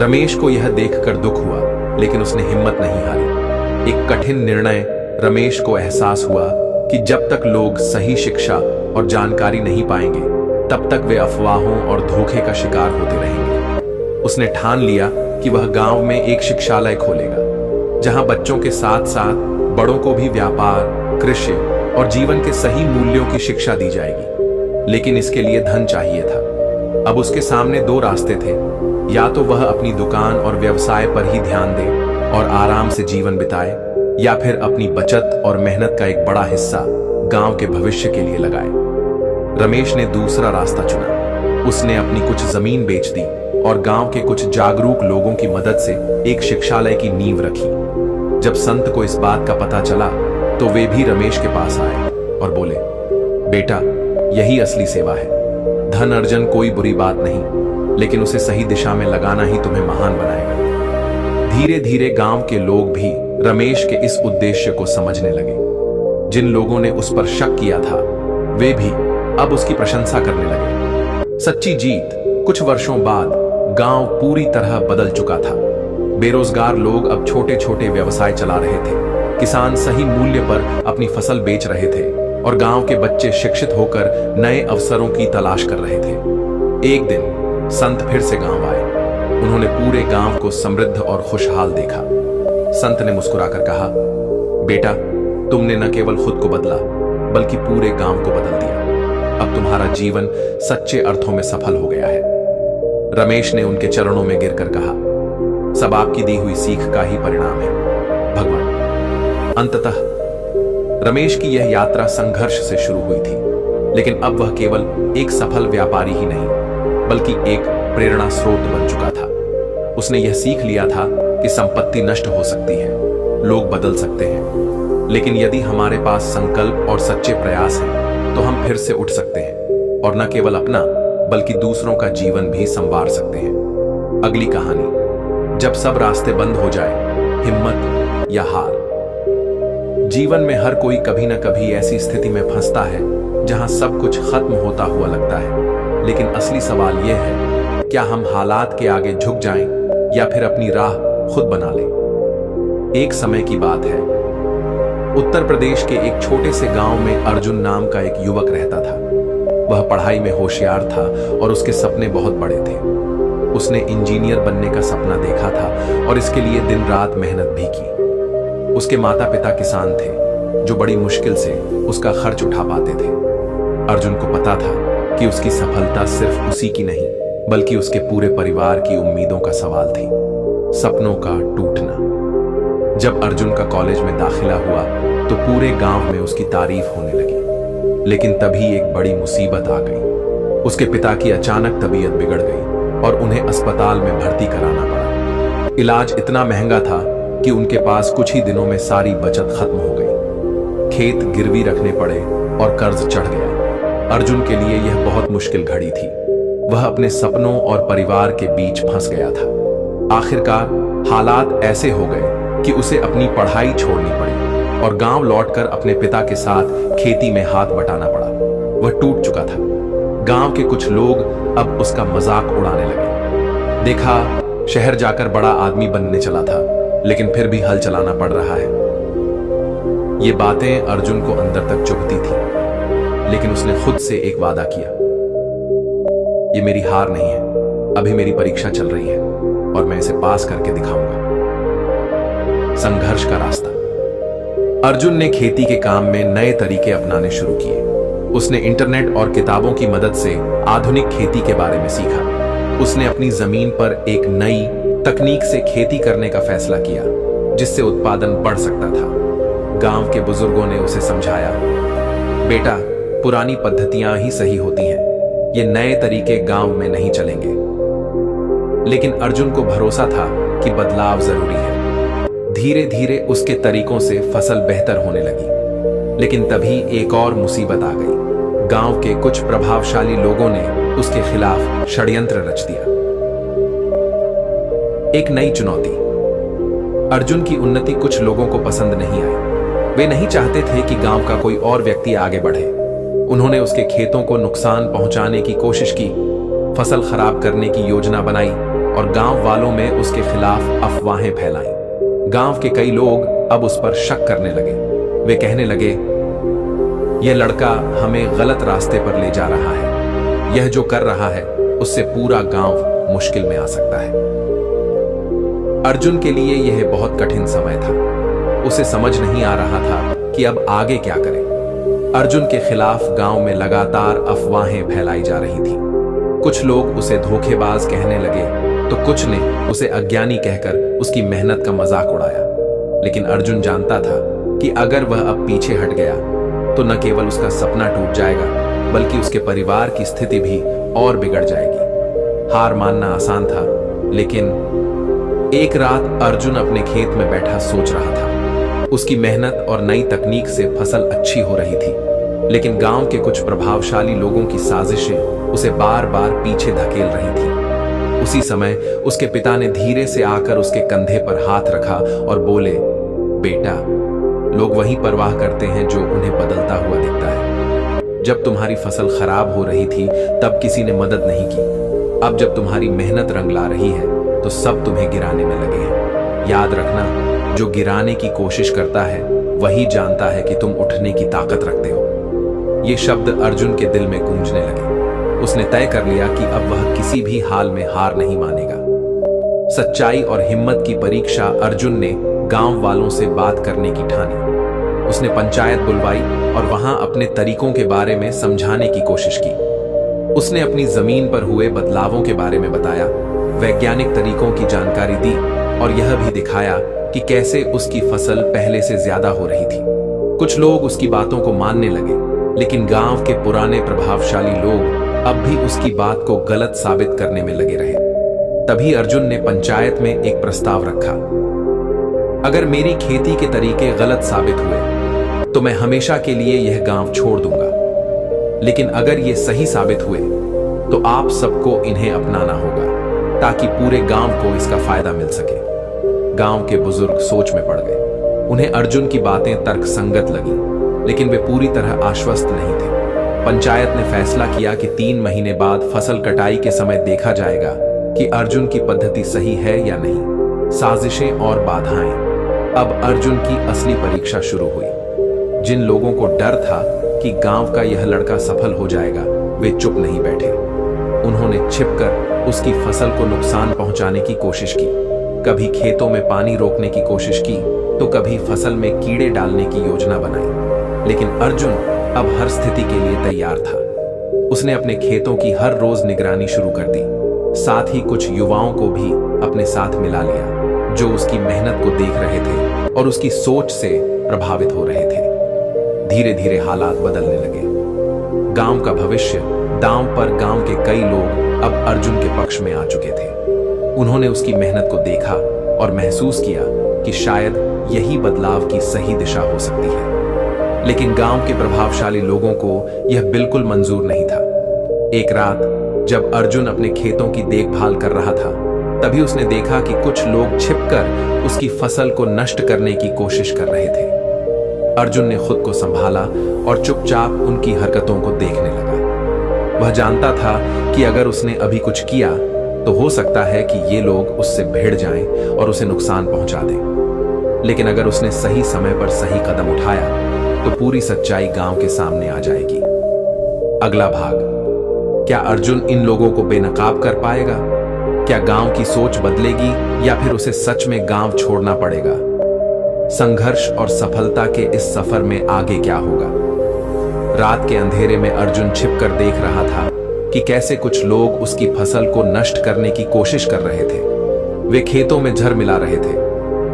रमेश को यह देखकर दुख हुआ, लेकिन उसने हिम्मत नहीं हारी। एक कठिन निर्णय रमेश को एहसास हुआ कि जब तक लोग सही शिक्षा और जानकारी नहीं पाएंगे, तब तक वे अफवाहों और धोखे का शिकार होते रहेंगे। उसने ठान लिया कि वह गांव में एक शिक्षालय खोलेगा, जहां बच्चों के साथ साथ बड़ों को भी व्यापार, कृषि और जीवन के सही मूल्यों की शिक्षा दी जाएगी। लेकिन इसके लिए धन चाहिए था। अब उसके सामने दो रास्ते थे। या तो वह अपनी दुकान और व्यवसाय पर ही ध्यान दे और आराम से जीवन बिताए, या फिर अपनी बचत और मेहनत का एक बड़ा हिस्सा गांव के भविष्य के लिए लगाए। रमेश ने दूसरा रास्ता चुना। उसने अपनी कुछ जमीन बेच दी और गांव के कुछ जागरूक लोगों की मदद से एक शिक्षालय की नींव रखी। जब संत को इस बात का पता चला, तो वे भी रमेश के पास आए और बोले, बेटा, यही असली सेवा है। धन अर्जन कोई बुरी बात नहीं, लेकिन उसे सही दिशा में लगाना ही तुम्हें महान बनाएगा। धीरे धीरे गांव के लोग भी रमेश के इस उद्देश्य को समझने लगे। जिन लोगों ने उस पर शक किया था, वे भी अब उसकी प्रशंसा करने लगे। सच्ची जीत। कुछ वर्षों बाद गांव पूरी तरह बदल चुका था। बेरोजगार लोग अब छोटे छोटे व्यवसाय चला रहे थे। किसान सही मूल्य पर अपनी फसल बेच रहे थे और गांव के बच्चे शिक्षित होकर नए अवसरों की तलाश कर रहे थे। एक दिन संत फिर से गांव आए। उन्होंने पूरे गांव को समृद्ध और खुशहाल देखा। संत ने मुस्कुराकर कहा, बेटा, तुमने न केवल खुद को बदला, बल्कि पूरे गांव को बदल दिया। अब तुम्हारा जीवन सच्चे अर्थों में सफल हो गया है। रमेश ने उनके चरणों में गिरकर कहा, सब आपकी दी हुई सीख का ही परिणाम है, भगवान। अंततः रमेश की यह यात्रा संघर्ष से शुरू हुई थी, लेकिन अब वह केवल एक सफल व्यापारी ही नहीं, बल्कि एक प्रेरणा स्रोत बन चुका था। उसने यह सीख लिया था कि संपत्ति नष्ट हो सकती है, लोग बदल सकते हैं, लेकिन यदि हमारे पास संकल्प और सच्चे प्रयास हैं, तो हम फिर से उठ सकते हैं और न केवल अपना, बल्कि दूसरों का जीवन भी संवार सकते हैं। अगली कहानी, जब सब रास्ते बंद हो जाए, हिम्मत या हार। जीवन में हर कोई कभी न कभी ऐसी स्थिति में फंसता है जहां सब कुछ खत्म होता हुआ लगता है, लेकिन असली सवाल यह है, क्या हम हालात के आगे झुक जाएं या फिर अपनी राह खुद बना लें। एक समय की बात है, उत्तर प्रदेश के एक छोटे से गांव में अर्जुन नाम का एक युवक रहता था। वह पढ़ाई में होशियार था और उसके सपने बहुत बड़े थे। उसने इंजीनियर बनने का सपना देखा था और इसके लिए दिन रात मेहनत भी की। उसके माता पिता किसान थे, जो बड़ी मुश्किल से उसका खर्च उठा पाते थे। अर्जुन को पता था कि उसकी सफलता सिर्फ उसी की नहीं, बल्कि उसके पूरे परिवार की उम्मीदों का सवाल थी। सपनों का टूटना। जब अर्जुन का कॉलेज में दाखिला हुआ, तो पूरे गांव में उसकी तारीफ होने लगी। लेकिन तभी एक बड़ी मुसीबत आ गई। उसके पिता की अचानक तबीयत बिगड़ गई और उन्हें अस्पताल में भर्ती कराना पड़ा। इलाज इतना महंगा था कि उनके पास कुछ ही दिनों में सारी बचत खत्म हो गई। खेत गिरवी रखने पड़े और कर्ज चढ़ गया। अर्जुन के लिए यह बहुत मुश्किल घड़ी थी। वह अपने सपनों और परिवार के बीच फंस गया था। आखिरकार हालात ऐसे हो गए कि उसे अपनी पढ़ाई छोड़नी पड़ी और गांव लौटकर अपने पिता के साथ खेती में हाथ बटाना पड़ा। वह टूट चुका था। गांव के कुछ लोग अब उसका मजाक उड़ाने लगे। देखा, शहर जाकर बड़ा आदमी बनने चला था, लेकिन फिर भी हल चलाना पड़ रहा है। ये बातें अर्जुन को अंदर तक चुभती थी, लेकिन उसने खुद से एक वादा किया, ये मेरी हार नहीं है, अभी मेरी परीक्षा चल रही है और मैं इसे पास करके दिखाऊंगा। संघर्ष का रास्ता। अर्जुन ने खेती के काम में नए तरीके अपनाने शुरू किए। उसने इंटरनेट और किताबों की मदद से आधुनिक खेती के बारे में सीखा। उसने अपनी जमीन पर एक नई तकनीक से खेती करने का फैसला किया, जिससे उत्पादन बढ़ सकता था। गांव के बुजुर्गों ने उसे समझाया, बेटा, पुरानी पद्धतियां ही सही होती हैं, ये नए तरीके गांव में नहीं चलेंगे। लेकिन अर्जुन को भरोसा था कि बदलाव जरूरी है। धीरे धीरे उसके तरीकों से फसल बेहतर होने लगी। लेकिन तभी एक और मुसीबत आ गई। गांव के कुछ प्रभावशाली लोगों ने उसके खिलाफ षड्यंत्र रच दिया। एक नई चुनौती। अर्जुन की उन्नति कुछ लोगों को पसंद नहीं आई। वे नहीं चाहते थे कि गांव का कोई और व्यक्ति आगे बढ़े। उन्होंने उसके खेतों को नुकसान पहुंचाने की कोशिश की, फसल खराब करने की योजना बनाई और गांव वालों में उसके खिलाफ अफवाहें फैलाई। गांव के कई लोग अब उस पर शक करने लगे। वे कहने लगे, यह लड़का हमें गलत रास्ते पर ले जा रहा है। यह जो कर रहा है उससे पूरा गांव मुश्किल में आ सकता है। अर्जुन के लिए यह बहुत कठिन समय था। उसे समझ नहीं आ रहा था कि अब आगे क्या करे। अर्जुन के खिलाफ गांव में लगातार अफवाहें फैलाई जा रही थी। कुछ लोग उसे धोखेबाज कहने लगे तो कुछ ने उसे अज्ञानी कहकर उसकी मेहनत का मजाक उड़ाया। लेकिन अर्जुन जानता था कि अगर वह अब पीछे हट गया तो न केवल उसका सपना टूट जाएगा, बल्कि उसके परिवार की स्थिति भी और बिगड़ जाएगी। हार मानना आसान था, लेकिन एक रात अर्जुन अपने खेत में बैठा सोच रहा था। उसकी मेहनत और नई तकनीक से फसल अच्छी हो रही थी, लेकिन गांव के कुछ प्रभावशाली लोगों की साजिशें उसे बार बार पीछे धकेल रही थी। उसी समय उसके पिता ने धीरे से आकर उसके कंधे पर हाथ रखा और बोले, बेटा, लोग वही परवाह करते हैं जो उन्हें बदलता हुआ दिखता है। जब तुम्हारी फसल खराब हो रही थी तब किसी ने मदद नहीं की। अब जब तुम्हारी मेहनत रंग ला रही है तो सब तुम्हें गिराने में लगे हैं। याद रखना, जो गिराने की कोशिश करता है वही जानता है कि तुम उठने की ताकत रखते हो। ये शब्द अर्जुन के दिल में गूंजने लगे। उसने तय कर लिया कि अब वह किसी भी हाल में हार नहीं मानेगा। सच्चाई और हिम्मत की परीक्षा अर्जुन ने गांव वालों से बात करने की ठानी। उसने पंचायत बुलवाई और वहां अपने तरीकों के बारे में समझाने की कोशिश की। उसने अपनी जमीन पर हुए बदलावों के बारे में बताया, वैज्ञानिक तरीकों की जानकारी दी और यह भी दिखाया कि कैसे उसकी फसल पहले से ज्यादा हो रही थी। कुछ लोग उसकी बातों को मानने लगे, लेकिन गांव के पुराने प्रभावशाली लोग अब भी उसकी बात को गलत साबित करने में लगे रहे। तभी अर्जुन ने पंचायत में एक प्रस्ताव रखा, अगर मेरी खेती के तरीके गलत साबित हुए तो मैं हमेशा के लिए यह गांव छोड़ दूंगा, लेकिन अगर ये सही साबित हुए तो आप सबको इन्हें अपनाना होगा ताकि पूरे गांव को इसका फायदा मिल सके। गांव के बुजुर्ग सोच में पड़ गए। उन्हें अर्जुन की बातें तर्कसंगत लगी, लेकिन वे पूरी तरह आश्वस्त नहीं थे। पंचायत ने फैसला किया कि 3 महीने बाद फसल कटाई के समय देखा जाएगा कि अर्जुन की पद्धति सही है या नहीं। साजिशें और बाधाएं। अब अर्जुन की असली परीक्षा शुरू हुई। जिन लोगों को डर था कि गांव का यह लड़का सफल हो जाएगा, वे चुप नहीं बैठे। उन्होंने छिपकर उसकी फसल को नुकसान पहुंचाने की कोशिश की। कभी खेतों में पानी रोकने की कोशिश की तो कभी फसल में कीड़े डालने की योजना बनाई। लेकिन अर्जुन अब हर स्थिति के लिए तैयार था। उसने अपने खेतों की हर रोज निगरानी शुरू कर दी। साथ ही कुछ युवाओं को भी अपने साथ मिला लिया, जो उसकी मेहनत को देख रहे थे और उसकी सोच से प्रभावित हो रहे थे। धीरे धीरे हालात बदलने लगे। गांव का भविष्य दांव पर गांव के कई लोग अब अर्जुन के पक्ष में आ चुके थे। उन्होंने उसकी मेहनत को देखा और महसूस किया कि शायद यही बदलाव की सही दिशा हो सकती है। लेकिन गांव के प्रभावशाली लोगों को यह बिल्कुल मंजूर नहीं था। एक रात जब अर्जुन अपने खेतों की देखभाल कर रहा था, तभी उसने देखा कि कुछ लोग छिपकर उसकी फसल को नष्ट करने की कोशिश कर रहे थे। अर्जुन ने खुद को संभाला और चुपचाप उनकी हरकतों को देखने लगा। वह जानता था कि अगर उसने अभी कुछ किया तो हो सकता है कि ये लोग उससे भिड़ जाएं और उसे नुकसान पहुंचा दें। लेकिन अगर उसने सही समय पर सही कदम उठाया तो पूरी सच्चाई गांव के सामने आ जाएगी। अगला भाग। क्या अर्जुन इन लोगों को बेनकाब कर पाएगा? क्या गांव की सोच बदलेगी या फिर उसे सच में गांव छोड़ना पड़ेगा? संघर्ष और सफलता के इस सफर में आगे क्या होगा? रात के अंधेरे में अर्जुन छिपकर देख रहा था कि कैसे कुछ लोग उसकी फसल को नष्ट करने की कोशिश कर रहे थे। वे खेतों में जहर मिला रहे थे,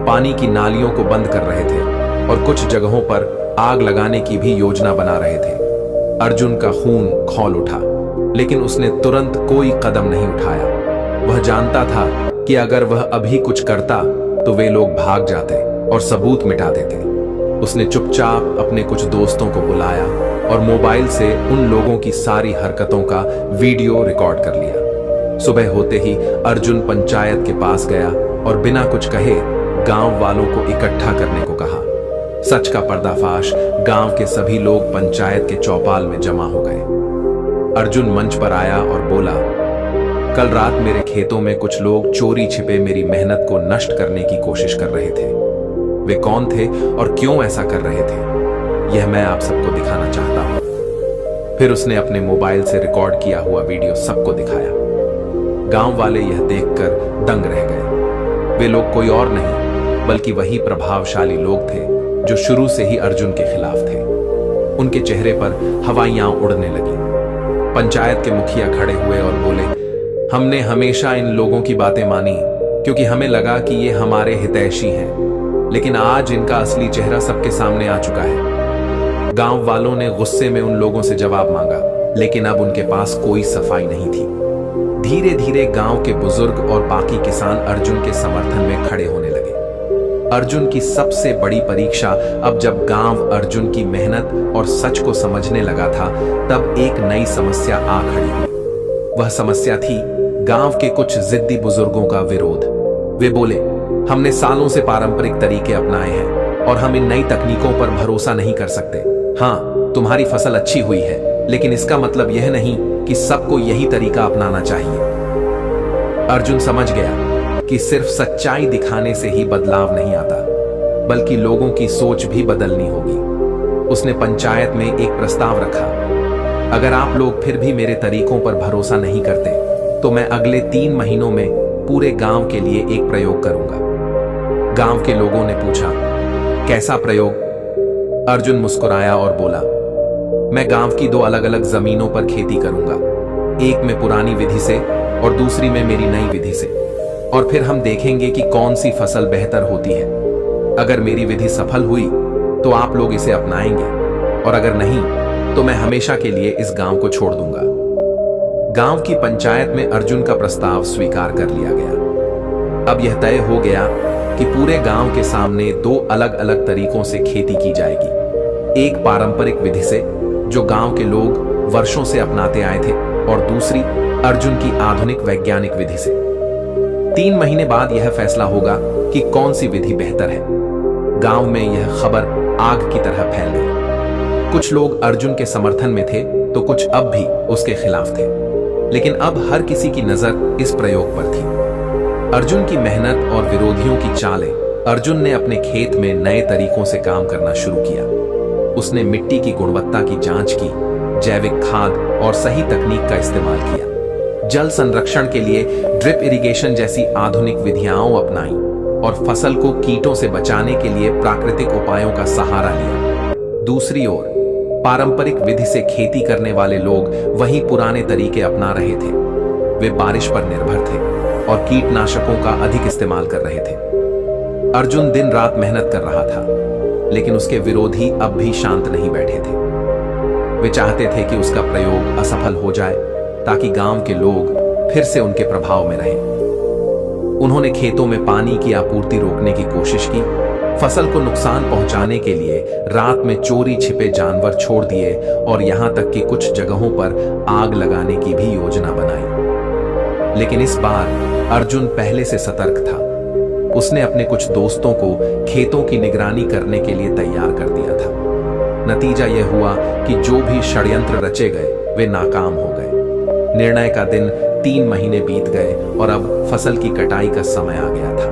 पानी की नालियों को बंद कर रहे थे और कुछ जगहों पर आग लगाने की भी योजना बना रहे थे। अर्जुन का खून खौल उठा, लेकिन उसने तुरंत कोई कदम नहीं उठाया। वह जानता था कि अगर वह अभी कुछ करता तो वे लोग भाग जाते और सबूत मिटा देते। उसने चुपचाप अपने कुछ दोस्तों को बुलाया और मोबाइल से उन लोगों की सारी हरकतों का वीडियो रिकॉर्ड कर लिया। सुबह होते ही अर्जुन पंचायत के पास गया और बिना कुछ कहे गांव वालों को इकट्ठा करने को कहा। सच का पर्दाफाश। गांव के सभी लोग पंचायत के चौपाल में जमा हो गए। अर्जुन मंच पर आया और बोला, कल रात मेरे खेतों में कुछ लोग चोरी छिपे मेरी मेहनत को नष्ट करने की कोशिश कर रहे थे। वे कौन थे और क्यों ऐसा कर रहे थे, यह मैं आप सबको दिखाना चाहता हूं। फिर उसने अपने मोबाइल से रिकॉर्ड किया हुआ वीडियो सबको दिखाया। गांव वाले यह देखकर दंग रह गए। वे लोग कोई और नहीं बल्कि वही प्रभावशाली लोग थे जो शुरू से ही अर्जुन के खिलाफ थे। उनके चेहरे पर हवाइयां उड़ने लगी। पंचायत के मुखिया खड़े हुए और बोले, हमने हमेशा इन लोगों की बातें मानी क्योंकि हमें लगा कि ये हमारे हितैषी हैं, लेकिन आज इनका असली चेहरा सबके सामने आ चुका है। गांव वालों ने गुस्से में उन लोगों से जवाब मांगा, लेकिन अब उनके पास कोई सफाई नहीं थी। धीरे धीरे गांव के बुजुर्ग और बाकी किसान अर्जुन के समर्थन में खड़े होने लगे। अर्जुन की सबसे बड़ी परीक्षा अब जब गांव अर्जुन की मेहनत और सच को समझने लगा था, तब एक नई समस्या आ खड़ी हुई। वह समस्या थी गांव के कुछ जिद्दी बुजुर्गों का विरोध। वे बोले, हमने सालों से पारंपरिक तरीके अपनाए हैं और हम इन नई तकनीकों पर भरोसा नहीं कर सकते। हाँ, तुम्हारी फसल अच्छी हुई है, लेकिन इसका मतलब यह नहीं कि सबको यही तरीका अपनाना चाहिए। अर्जुन समझ गया कि सिर्फ सच्चाई दिखाने से ही बदलाव नहीं आता, बल्कि लोगों की सोच भी बदलनी होगी। उसने पंचायत में एक प्रस्ताव रखा, अगर आप लोग फिर भी मेरे तरीकों पर भरोसा नहीं करते तो मैं अगले 3 महीनों में पूरे गांव के लिए एक प्रयोग करूंगा। गांव के लोगों ने पूछा, कैसा प्रयोग? अर्जुन मुस्कुराया और बोला, मैं गांव की 2 अलग अलग जमीनों पर खेती करूंगा, एक में पुरानी विधि से और दूसरी में मेरी नई विधि से, और फिर हम देखेंगे कि कौन सी फसल बेहतर होती है। अगर मेरी विधि सफल हुई तो आप लोग इसे अपनाएंगे, और अगर नहीं तो मैं हमेशा के लिए इस गांव को छोड़ दूंगा। गांव की पंचायत में अर्जुन का प्रस्ताव स्वीकार कर लिया गया। अब यह तय हो गया कि पूरे गांव के सामने 2 अलग अलग तरीकों से खेती की जाएगी। एक पारंपरिक विधि से जो गांव के लोग वर्षों से अपनाते आए थे, और दूसरी अर्जुन की आधुनिक वैज्ञानिक विधि से। 3 महीने बाद यह फैसला होगा कि कौन सी विधि बेहतर है। गांव में यह खबर आग की तरह फैल गई। कुछ लोग अर्जुन के समर्थन में थे तो कुछ अब भी उसके खिलाफ थे, लेकिन अब हर किसी की नजर इस प्रयोग पर थी। अर्जुन की मेहनत और विरोधियों की चालें। अर्जुन ने अपने खेत में नए तरीकों से काम करना शुरू किया। उसने मिट्टी की गुणवत्ता की जांच की, जैविक खाद और सही तकनीक का इस्तेमाल किया। जल संरक्षण के लिए ड्रिप इरिगेशन जैसी आधुनिक विधियां अपनाई और फसल को कीटों से बचाने के लिए प्राकृतिक उपायों का सहारा लिया। दूसरी ओर पारंपरिक विधि से खेती करने वाले लोग वही पुराने तरीके अपना रहे थे। वे बारिश पर निर्भर थे और कीटनाशकों का अधिक इस्तेमाल कर रहे थे। अर्जुन दिन रात मेहनत कर रहा था, लेकिन उसके विरोधी अब भी शांत नहीं बैठे थे। वे चाहते थे कि उसका प्रयोग असफल हो जाए ताकि गांव के लोग फिर से उनके प्रभाव में रहें। उन्होंने खेतों में पानी की आपूर्ति रोकने की कोशिश की, फसल को नुकसान पहुंचाने के लिए रात में चोरी छिपे जानवर छोड़ दिए और यहां तक कि कुछ जगहों पर आग लगाने की भी योजना बनाई। लेकिन इस बार अर्जुन पहले से सतर्क था। उसने अपने कुछ दोस्तों को खेतों की निगरानी करने के लिए तैयार कर दिया था। नतीजा यह हुआ कि जो भी षड्यंत्र रचे गए वे नाकाम हो गए। निर्णय का दिन 3 महीने बीत गए और अब फसल की कटाई का समय आ गया था।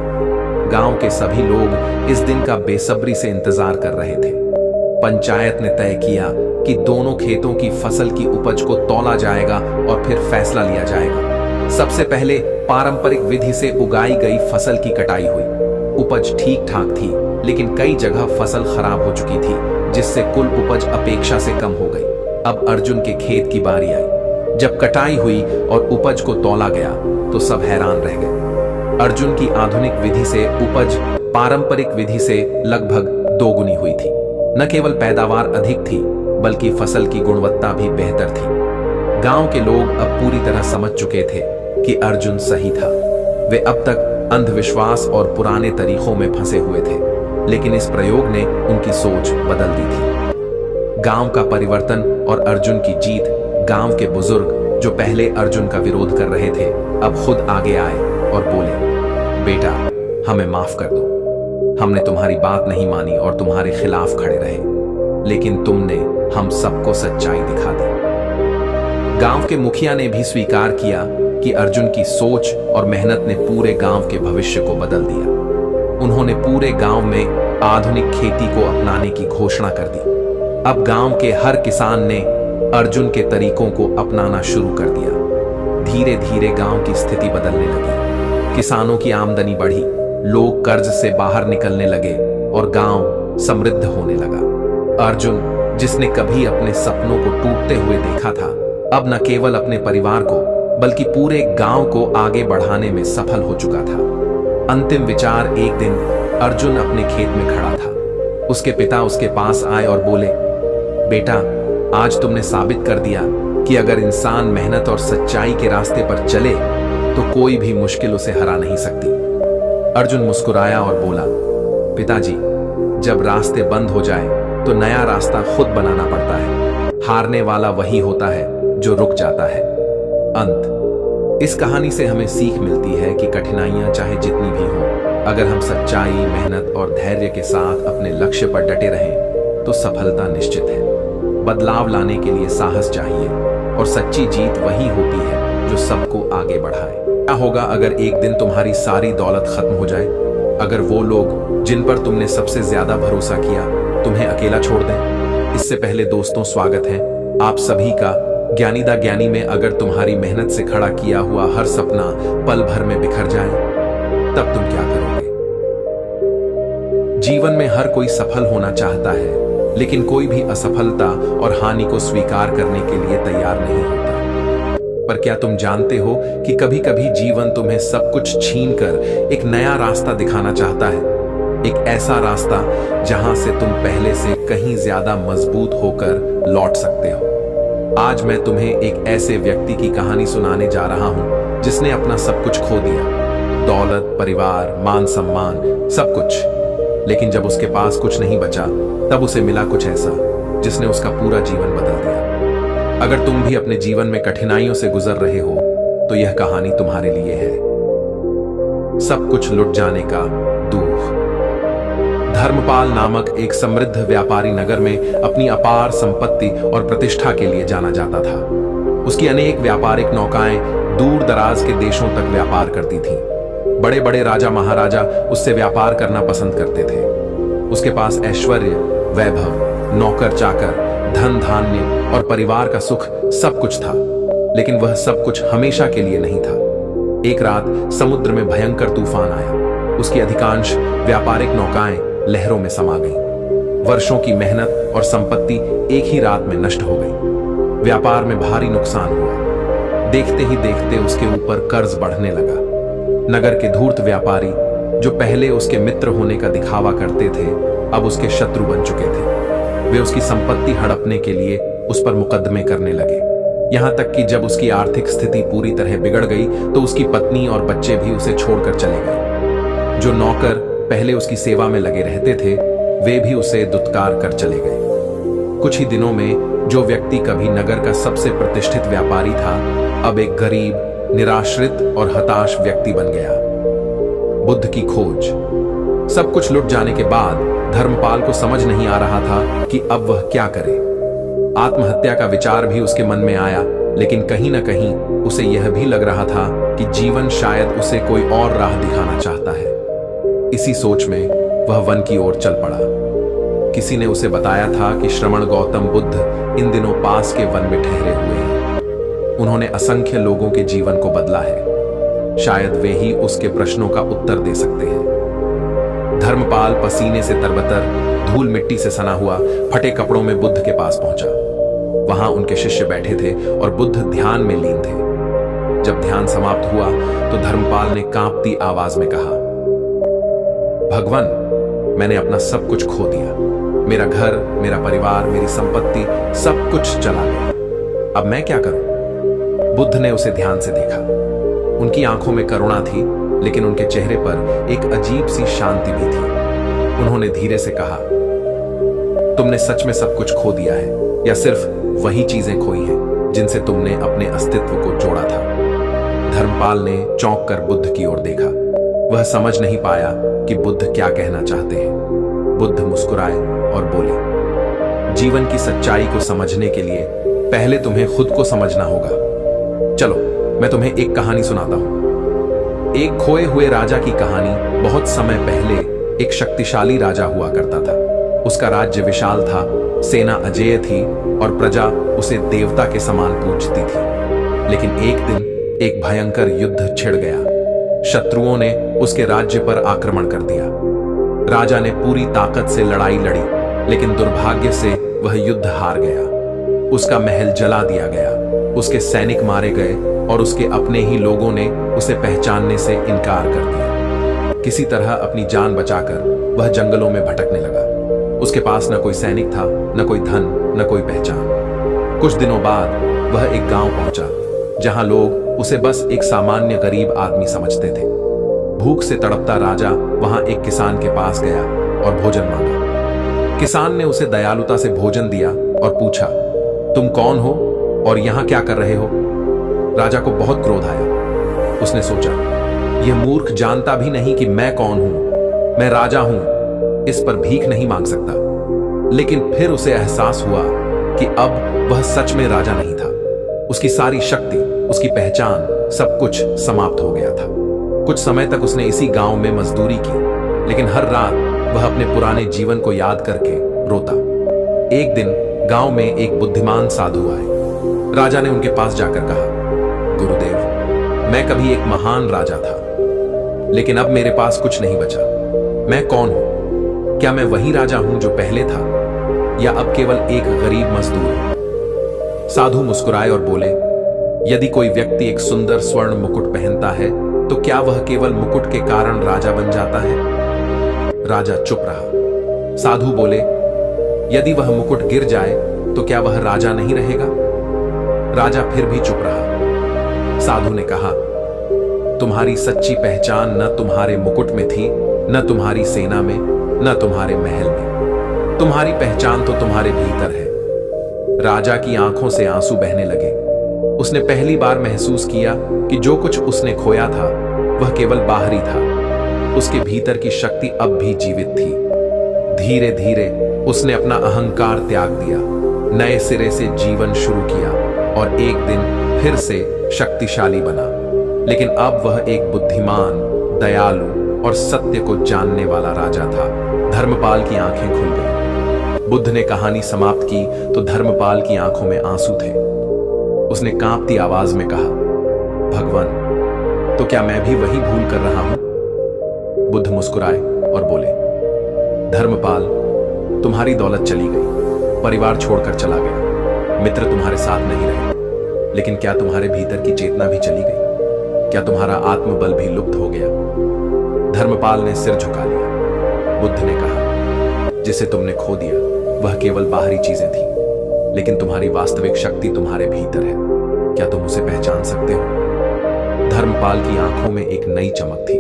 गांव के सभी लोग इस दिन का बेसब्री से इंतजार कर रहे थे। पंचायत ने तय किया कि दोनों खेतों की फसल की उपज को तौला जाएगा और फिर फैसला लिया जाएगा। सबसे पहले पारंपरिक विधि से उगाई गई फसल की कटाई हुई। उपज ठीक ठाक थी, लेकिन कई जगह फसल खराब हो चुकी थी, जिससे कुल उपज अपेक्षा से कम हो गई। अब अर्जुन के खेत की बारी आई। जब कटाई हुई और उपज को तौला गया तो सब हैरान रह गए। अर्जुन की आधुनिक विधि से उपज पारंपरिक विधि से लगभग 2 गुनी हुई थी। न केवल पैदावार अधिक थी, बल्कि फसल की गुणवत्ता भी बेहतर थी। गांव के लोग अब पूरी तरह समझ चुके थे कि अर्जुन सही था। वे अब तक अंधविश्वास और पुराने तरीकों में फंसे हुए थे, लेकिन इस प्रयोग ने उनकी सोच बदल दी थी। गांव का परिवर्तन और अर्जुन की जीत। गांव के बुजुर्ग जो पहले अर्जुन का विरोध कर रहे थे, अब खुद आगे आए और बोले, बेटा, हमें माफ कर दो। हमने तुम्हारी बात नहीं मानी और तुम्हारे खिलाफ खड़े रहे, लेकिन तुमने हम सबको सच्चाई दिखा दी। गांव के मुखिया ने भी स्वीकार किया कि अर्जुन की सोच और मेहनत ने पूरे गांव के भविष्य को बदल दिया। उन्होंने पूरे गांव में आधुनिक खेती को अपनाने की घोषणा कर दी। अब गांव के हर किसान ने अर्जुन के तरीकों को अपनाना शुरू कर दिया। धीरे धीरे गांव की स्थिति बदलने लगी। किसानों की आमदनी बढ़ी, लोग कर्ज से बाहर निकलने लगे और गांव समृद्ध होने लगा। अर्जुन, जिसने कभी अपने सपनों को टूटते हुए देखा था, अब न केवल अपने परिवार को बल्कि पूरे गांव को आगे बढ़ाने में सफल हो चुका था। अंतिम विचार। एक दिन अर्जुन अपने खेत में खड़ा था। उसके पिता उसके पास आए और बोले, बेटा, आज तुमने साबित कर दिया कि अगर इंसान मेहनत और सच्चाई के रास्ते पर चले तो कोई भी मुश्किल उसे हरा नहीं सकती। अर्जुन मुस्कुराया और बोला, पिताजी, जब रास्ते बंद हो जाए तो नया रास्ता खुद बनाना पड़ता है। हारने वाला वही होता है जो रुक जाता है। अंत। इस कहानी से हमें सीख मिलती है कि कठिनाइयां चाहे जितनी भी हों, अगर हम सच्चाई, मेहनत और धैर्य के साथ अपने लक्ष्य पर डटे रहें तो सफलता निश्चित है। बदलाव लाने के लिए साहस चाहिए और सच्ची जीत वही होती है जो सबको आगे बढ़ाए। क्या होगा अगर एक दिन तुम्हारी सारी दौलत खत्म हो जाए? अगर वो लोग जिन पर तुमने सबसे ज्यादा भरोसा किया तुम्हें अकेला छोड़ दें? इससे पहले दोस्तों, स्वागत है आप सभी का ज्ञानी दा ज्ञानी में। अगर तुम्हारी मेहनत से खड़ा किया हुआ हर सपना पल भर में बिखर जाए, तब तुम क्या करोगे? जीवन में हर कोई सफल होना चाहता है, लेकिन कोई भी असफलता और हानि को स्वीकार करने के लिए तैयार नहीं होता। पर क्या तुम जानते हो कि कभी-कभी जीवन तुम्हें सब कुछ छीनकर एक नया रास्ता दिखाना चाहता है? एक ऐसा रास्ता जहां से तुम पहले से कहीं ज्यादा मजबूत होकर लौट सकते हो। आज मैं तुम्हें एक ऐसे व्यक्ति की कहानी सुनाने जा रहा हूं जिसने अपना सब कुछ खो दिया, दौलत, परिवार, मान सम्मान, सब कुछ। लेकिन जब उसके पास कुछ नहीं बचा, तब उसे मिला कुछ ऐसा जिसने उसका पूरा जीवन बदल दिया। अगर तुम भी अपने जीवन में कठिनाइयों से गुजर रहे हो तो यह कहानी तुम्हारे लिए है। सब कुछ लुट जाने का दुख। धर्मपाल नामक एक समृद्ध व्यापारी नगर में अपनी अपार संपत्ति और प्रतिष्ठा के लिए जाना जाता था। उसकी अनेक व्यापारिक नौकाएं दूर दराज के देशों तक व्यापार करती थीं। बड़े बड़े राजा महाराजा उससे व्यापार करना पसंद करते थे। उसके पास ऐश्वर्य, वैभव, नौकर चाकर, धन धान्य और परिवार का सुख सब कुछ था, लेकिन वह सब कुछ हमेशा के लिए नहीं था। एक रात समुद्र में भयंकर तूफान आया। उसकी अधिकांश व्यापारिक नौकाएं लहरों में समा गईं। वर्षों की मेहनत और संपत्ति एक ही रात में नष्ट हो गई। व्यापार में भारी नुकसान हुआ। देखते ही देखते उसके ऊपर कर्ज बढ़ने लगा। नगर के धूर्त व्यापारी जो पहले उसके मित्र होने का दिखावा करते थे, अब उसके शत्रु बन चुके थे। वे उसकी संपत्ति हड़पने के लिए उस पर मुकदमे करने लगे। यहां तक कि जब उसकी आर्थिक स्थिति पूरी तरह बिगड़ गई तो उसकी पत्नी और बच्चे भी उसे छोड़कर चले गए। जो नौकर पहले उसकी सेवा में लगे रहते थे, वे भी उसे दुत्कार कर चले गए। कुछ ही दिनों में जो व्यक्ति कभी नगर का सबसे प्रतिष्ठित व्यापारी था, अब एक गरीब, निराश्रित और हताश व्यक्ति बन गया। बुद्ध की खोज। सब कुछ लुट जाने के बाद धर्मपाल को समझ नहीं आ रहा था कि अब वह क्या करे। आत्महत्या का विचार भी उसके मन में आया, लेकिन कहीं ना कहीं उसे यह भी लग रहा था कि जीवन शायद उसे कोई और राह दिखाना चाहता है। इसी सोच में वह वन की ओर चल पड़ा। किसी ने उसे बताया था कि श्रमण गौतम बुद्ध इन दिनों पास के वन में ठहरे हुए हैं। उन्होंने असंख्य लोगों के जीवन को बदला है। शायद वे ही उसके प्रश्नों का उत्तर दे सकते हैं। धर्मपाल पसीने से तरबतर, धूल मिट्टी से सना हुआ, फटे कपड़ों में बुद्ध के पास पहुंचा। वहां उनके शिष्य बैठे थे और बुद्ध ध्यान में लीन थे। जब ध्यान समाप्त हुआ तो धर्मपाल ने कांपती आवाज में कहा, भगवान, मैंने अपना सब कुछ खो दिया। मेरा घर, मेरा परिवार, मेरी संपत्ति, सब कुछ चला गया। अब मैं क्या करूं? बुद्ध ने उसे ध्यान से देखा। उनकी आंखों में करुणा थी, लेकिन उनके चेहरे पर एक अजीब सी शांति भी थी। उन्होंने धीरे से कहा, तुमने सच में सब कुछ खो दिया है या सिर्फ वही चीजें खोई हैं जिनसे तुमने अपने अस्तित्व को जोड़ा था? धर्मपाल ने चौंक कर बुद्ध की ओर देखा। वह समझ नहीं पाया कि बुद्ध क्या कहना चाहते हैं। बुद्ध मुस्कुराए और बोले, जीवन की सच्चाई को समझने के लिए पहले तुम्हें खुद को समझना होगा। चलो, मैं तुम्हें एक कहानी सुनाता हूं। एक खोए हुए राजा की कहानी। बहुत समय पहले एक शक्तिशाली राजा हुआ करता था। उसका राज्य विशाल था, सेना अजेय थी और प्रजा उसे देवता के समान पूजती थी। लेकिन एक दिन एक भयंकर युद्ध छिड़ गया। शत्रुओं ने उसके राज्य पर आक्रमण कर दिया। राजा ने पूरी ताकत से लड़ाई लड़ी, लेकिन दुर्भाग्य से वह युद्ध हार गया। उसका महल जला दिया गया, उसके सैनिक मारे गए और उसके अपने ही लोगों ने उसे पहचानने से इनकार कर दिया। किसी तरह अपनी जान बचाकर वह जंगलों में भटकने लगा। उसके पास न कोई सैनिक था, न कोई धन, न कोई पहचान। कुछ दिनों बाद वह एक गांव पहुंचा, जहां लोग उसे बस एक सामान्य गरीब आदमी समझते थे। भूख से तड़पता राजा वहां एक किसान के पास गया और भोजन मांगा। किसान ने उसे दयालुता से भोजन दिया और पूछा, तुम कौन हो और यहां क्या कर रहे हो? राजा को बहुत क्रोध आया। उसने सोचा, यह मूर्ख जानता भी नहीं कि मैं कौन हूं। मैं राजा हूं, इस पर भीख नहीं मांग सकता। लेकिन फिर उसे एहसास हुआ कि अब वह सच में राजा नहीं था। उसकी सारी शक्ति, उसकी पहचान, सब कुछ समाप्त हो गया था। कुछ समय तक उसने इसी गांव में मजदूरी की, लेकिन हर रात वह अपने पुराने जीवन को याद करके रोता। एक दिन गांव में एक बुद्धिमान साधु आए। राजा ने उनके पास जाकर कहा, गुरुदेव, मैं कभी एक महान राजा था, लेकिन अब मेरे पास कुछ नहीं बचा। मैं कौन हूं? क्या मैं वही राजा हूं जो पहले था, या अब केवल एक गरीब मजदूर हूं? साधु मुस्कुराए और बोले, यदि कोई व्यक्ति एक सुंदर स्वर्ण मुकुट पहनता है तो क्या वह केवल मुकुट के कारण राजा बन जाता है? राजा चुप रहा। साधु बोले, यदि वह मुकुट गिर जाए तो क्या वह राजा नहीं रहेगा? राजा फिर भी चुप रहा। साधु ने कहा, तुम्हारी सच्ची पहचान न तुम्हारे मुकुट में थी, न तुम्हारी सेना में, न तुम्हारे महल में। तुम्हारी पहचान तो तुम्हारे भीतर है। राजा की आंखों से आंसू बहने लगे। उसने पहली बार महसूस किया कि जो कुछ उसने खोया था वह केवल बाहरी था। उसके भीतर की शक्ति अब भी जीवित थी। धीरे धीरे उसने अपना अहंकार त्याग दिया, नए सिरे से जीवन शुरू किया और एक दिन फिर से शक्तिशाली बना। लेकिन अब वह एक बुद्धिमान, दयालु और सत्य को जानने वाला राजा था। धर्मपाल की आंखें खुल गईं। बुद्ध ने कहानी समाप्त की तो धर्मपाल की आंखों में आंसू थे। उसने कांपती आवाज में कहा, भगवान, तो क्या मैं भी वही भूल कर रहा हूं? बुद्ध मुस्कुराए और बोले, धर्मपाल, तुम्हारी दौलत चली गई, परिवार छोड़कर चला गया, मित्र तुम्हारे साथ नहीं रहे, लेकिन क्या तुम्हारे भीतर की चेतना भी चली गई? क्या तुम्हारा आत्मबल भी लुप्त हो गया? धर्मपाल ने सिर झुका लिया। बुद्ध ने कहा, जिसे तुमने खो दिया वह केवल बाहरी चीजें थी, लेकिन तुम्हारी वास्तविक शक्ति तुम्हारे भीतर है। क्या तुम उसे पहचान सकते हो? धर्मपाल की आंखों में एक नई चमक थी।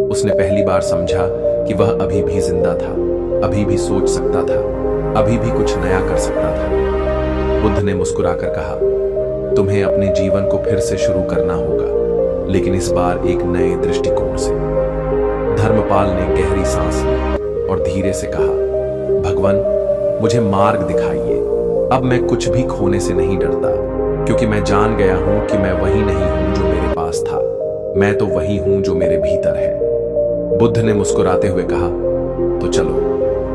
उसने पहली बार समझा कि वह अभी भी जिंदा था, अभी भी सोच सकता था, अभी भी कुछ नया कर सकता था। बुद्ध ने मुस्कुराकर कहा, तुम्हें अपने जीवन को फिर से शुरू करना होगा, लेकिन इस बार एक नए दृष्टिकोण से। धर्मपाल ने गहरी सांस ली और धीरे से कहा, भगवान, मुझे मार्ग दिखाइए। अब मैं कुछ भी खोने से नहीं डरता, क्योंकि मैं जान गया हूं कि मैं वही नहीं हूं जो मेरे पास था, मैं तो वही हूं जो मेरे भीतर है। बुद्ध ने मुस्कुराते हुए कहा, तो चलो,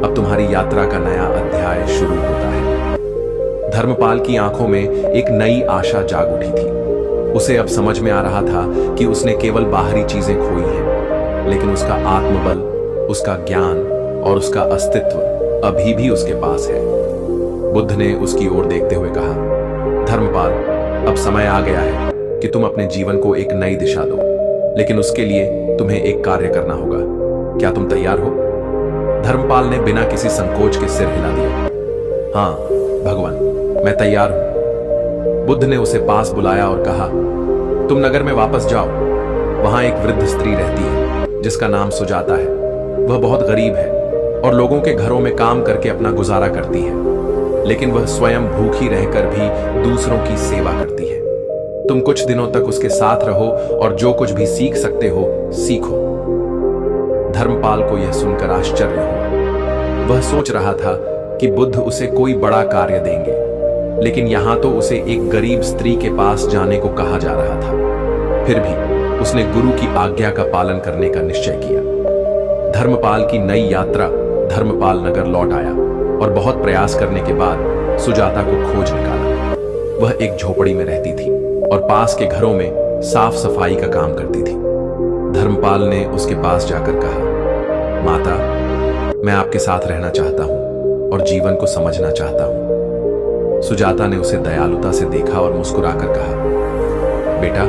अब तुम्हारी यात्रा का नया अध्याय शुरू होता है। धर्मपाल की आंखों में एक नई आशा जाग उठी थी। उसे अब समझ में आ रहा था कि उसने केवल बाहरी चीजें खोई हैं, लेकिन उसका आत्मबल, उसका ज्ञान और उसका अस्तित्व अभी भी उसके पास है। बुद्ध ने उसकी ओर देखते हुए कहा, धर्मपाल, अब समय आ गया है कि तुम अपने जीवन को एक नई दिशा दो, लेकिन उसके लिए तुम्हें एक कार्य करना होगा। क्या तुम तैयार हो? धर्मपाल ने बिना किसी संकोच के सिर हिला दिया। हाँ भगवान, मैं तैयार हूं। बुद्ध ने उसे पास बुलाया और कहा, तुम नगर में वापस जाओ। वहां एक वृद्ध स्त्री रहती है जिसका नाम सुजाता है। वह बहुत गरीब है और लोगों के घरों में काम करके अपना गुजारा करती है, लेकिन वह स्वयं भूखी रहकर भी दूसरों की सेवा करती है। तुम कुछ दिनों तक उसके साथ रहो और जो कुछ भी सीख सकते हो सीखो। धर्मपाल को यह सुनकर आश्चर्य हुआ। वह सोच रहा था कि बुद्ध उसे कोई बड़ा कार्य देंगे, लेकिन यहां तो उसे एक गरीब स्त्री के पास जाने को कहा जा रहा था। फिर भी उसने गुरु की आज्ञा का पालन करने का निश्चय किया। धर्मपाल की नई यात्रा धर्मपाल नगर लौट आया और बहुत प्रयास करने के बाद सुजाता को खोज निकाला। वह एक झोपड़ी में रहती थी और पास के घरों में साफ सफाई का काम करती थी। धर्मपाल ने उसके पास जाकर कहा, माता, मैं आपके साथ रहना चाहता हूं और जीवन को समझना चाहता हूं। सुजाता ने उसे दयालुता से देखा और मुस्कुराकर कहा, बेटा,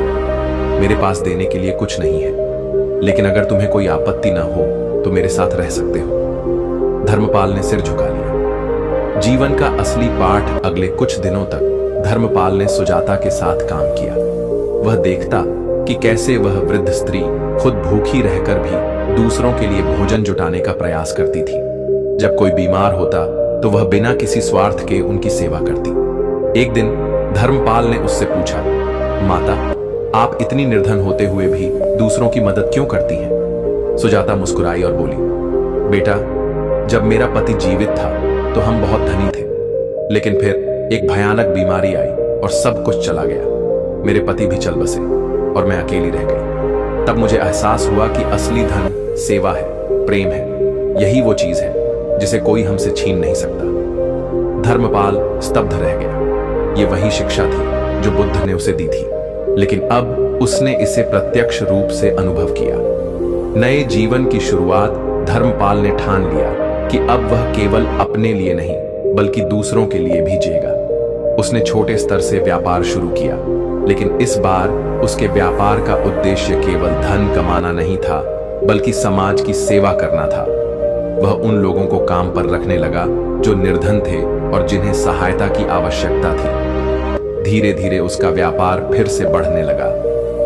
मेरे पास देने के लिए कुछ नहीं है, लेकिन अगर तुम्हें कोई आपत्ति ना हो तो मेरे साथ रह सकते हो। धर्मपाल ने सिर झुका लिया। जीवन का असली पाठ अगले कुछ दिनों तक धर्मपाल ने सुजाता के साथ काम किया। वह देखता कि कैसे वह वृद्ध स्त्री खुद भूखी रहकर भी दूसरों के लिए भोजन जुटाने का प्रयास करती थी। जब कोई बीमार होता तो वह बिना किसी स्वार्थ के उनकी सेवा करती। एक दिन धर्मपाल ने उससे पूछा, माता, आप इतनी निर्धन होते हुए भी दूसरों की मदद क्यों करती हैं? सुजाता मुस्कुराई और बोली, बेटा, जब मेरा पति जीवित था तो हम बहुत धनी थे, लेकिन फिर एक भयानक बीमारी आई और सब कुछ चला गया। मेरे पति भी चल बसे और मैं अकेली रह गई। तब मुझे एहसास हुआ कि असली धन सेवा है, प्रेम है। यही वो चीज है जिसे कोई हमसे छीन नहीं सकता। धर्मपाल स्तब्ध रह गया। ये वही शिक्षा थी जो बुद्ध ने उसे दी थी, लेकिन अब उसने इसे प्रत्यक्ष रूप से अनुभव किया। नए जीवन की शुरुआत धर्मपाल ने ठान लिया कि अब वह केवल अपने लिए नहीं बल्कि दूसरों के लिए भी जिएगा। उसने छोटे स्तर से व्यापार शुरू किया, लेकिन इस बार उसके व्यापार का उद्देश्य केवल धन कमाना नहीं था, बल्कि समाज की सेवा करना था। वह उन लोगों को काम पर रखने लगा जो निर्धन थे और जिन्हें सहायता की आवश्यकता थी। धीरे धीरे उसका व्यापार फिर से बढ़ने लगा,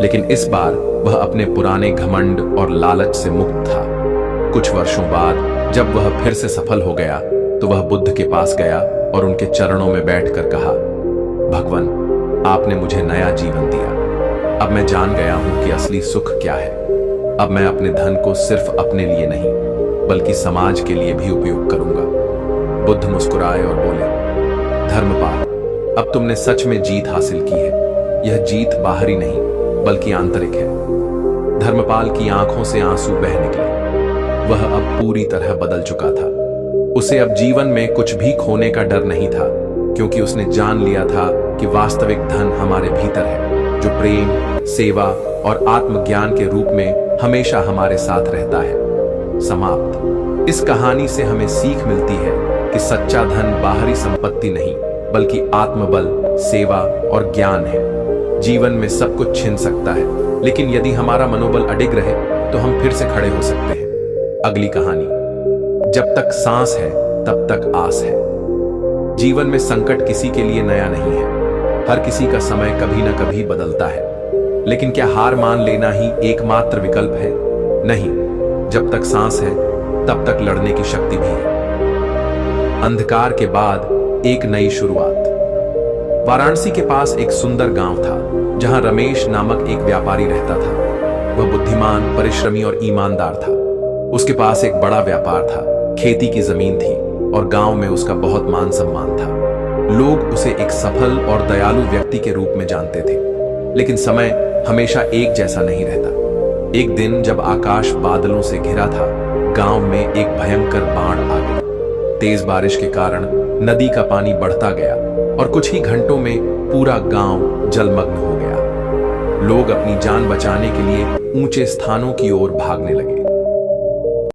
लेकिन इस बार वह अपने पुराने घमंड और लालच से मुक्त था। कुछ वर्षों बाद जब वह फिर से सफल हो गया तो वह बुद्ध के पास गया और उनके चरणों में बैठकर कहा, भगवान, आपने मुझे नया जीवन दिया। अब मैं जान गया हूं कि असली सुख क्या है। अब मैं अपने धन को सिर्फ अपने लिए नहीं बल्कि समाज के लिए भी उपयोग करूंगा। बुद्ध मुस्कुराए और बोले, धर्मपाल, अब तुमने सच में जीत हासिल की है। यह जीत बाहरी नहीं बल्कि आंतरिक है। धर्मपाल की आंखों से आंसू बह निकले। वह अब पूरी तरह बदल चुका था। उसे अब जीवन में कुछ भी खोने का डर नहीं था, क्योंकि उसने जान लिया था कि वास्तविक धन हमारे भीतर है, जो प्रेम, सेवा और आत्मज्ञान के रूप में हमेशा हमारे साथ रहता है। समाप्त। इस कहानी से हमें सीख मिलती है कि सच्चा धन बाहरी संपत्ति नहीं बल्कि आत्मबल, सेवा और ज्ञान है। जीवन में सब कुछ छिन सकता है, लेकिन यदि हमारा मनोबल अडिग रहे तो हम फिर से खड़े हो सकते हैं। अगली कहानी, जब तक सांस है तब तक आस है। जीवन में संकट किसी के लिए नया नहीं है। हर किसी का समय कभी ना कभी बदलता है, लेकिन क्या हार मान लेना ही एकमात्र विकल्प है? नहीं। जब तक सांस है तब तक लड़ने की शक्ति भी है। अंधकार के बाद एक नई शुरुआत। वाराणसी के पास एक सुंदर गांव था जहां रमेश नामक एक व्यापारी रहता था। वह बुद्धिमान, परिश्रमी और ईमानदार था। उसके पास एक बड़ा व्यापार था, खेती की जमीन थी और गांव में उसका बहुत मान सम्मान था। लोग उसे एक सफल और दयालु व्यक्ति के रूप में जानते थे। लेकिन समय हमेशा एक जैसा नहीं रहता। एक दिन जब आकाश बादलों से घिरा था, गांव में एक भयंकर बाढ़ आ गई। तेज बारिश के कारण नदी का पानी बढ़ता गया और कुछ ही घंटों में पूरा गांव जलमग्न हो गया। लोग अपनी जान बचाने के लिए ऊंचे स्थानों की ओर भागने लगे।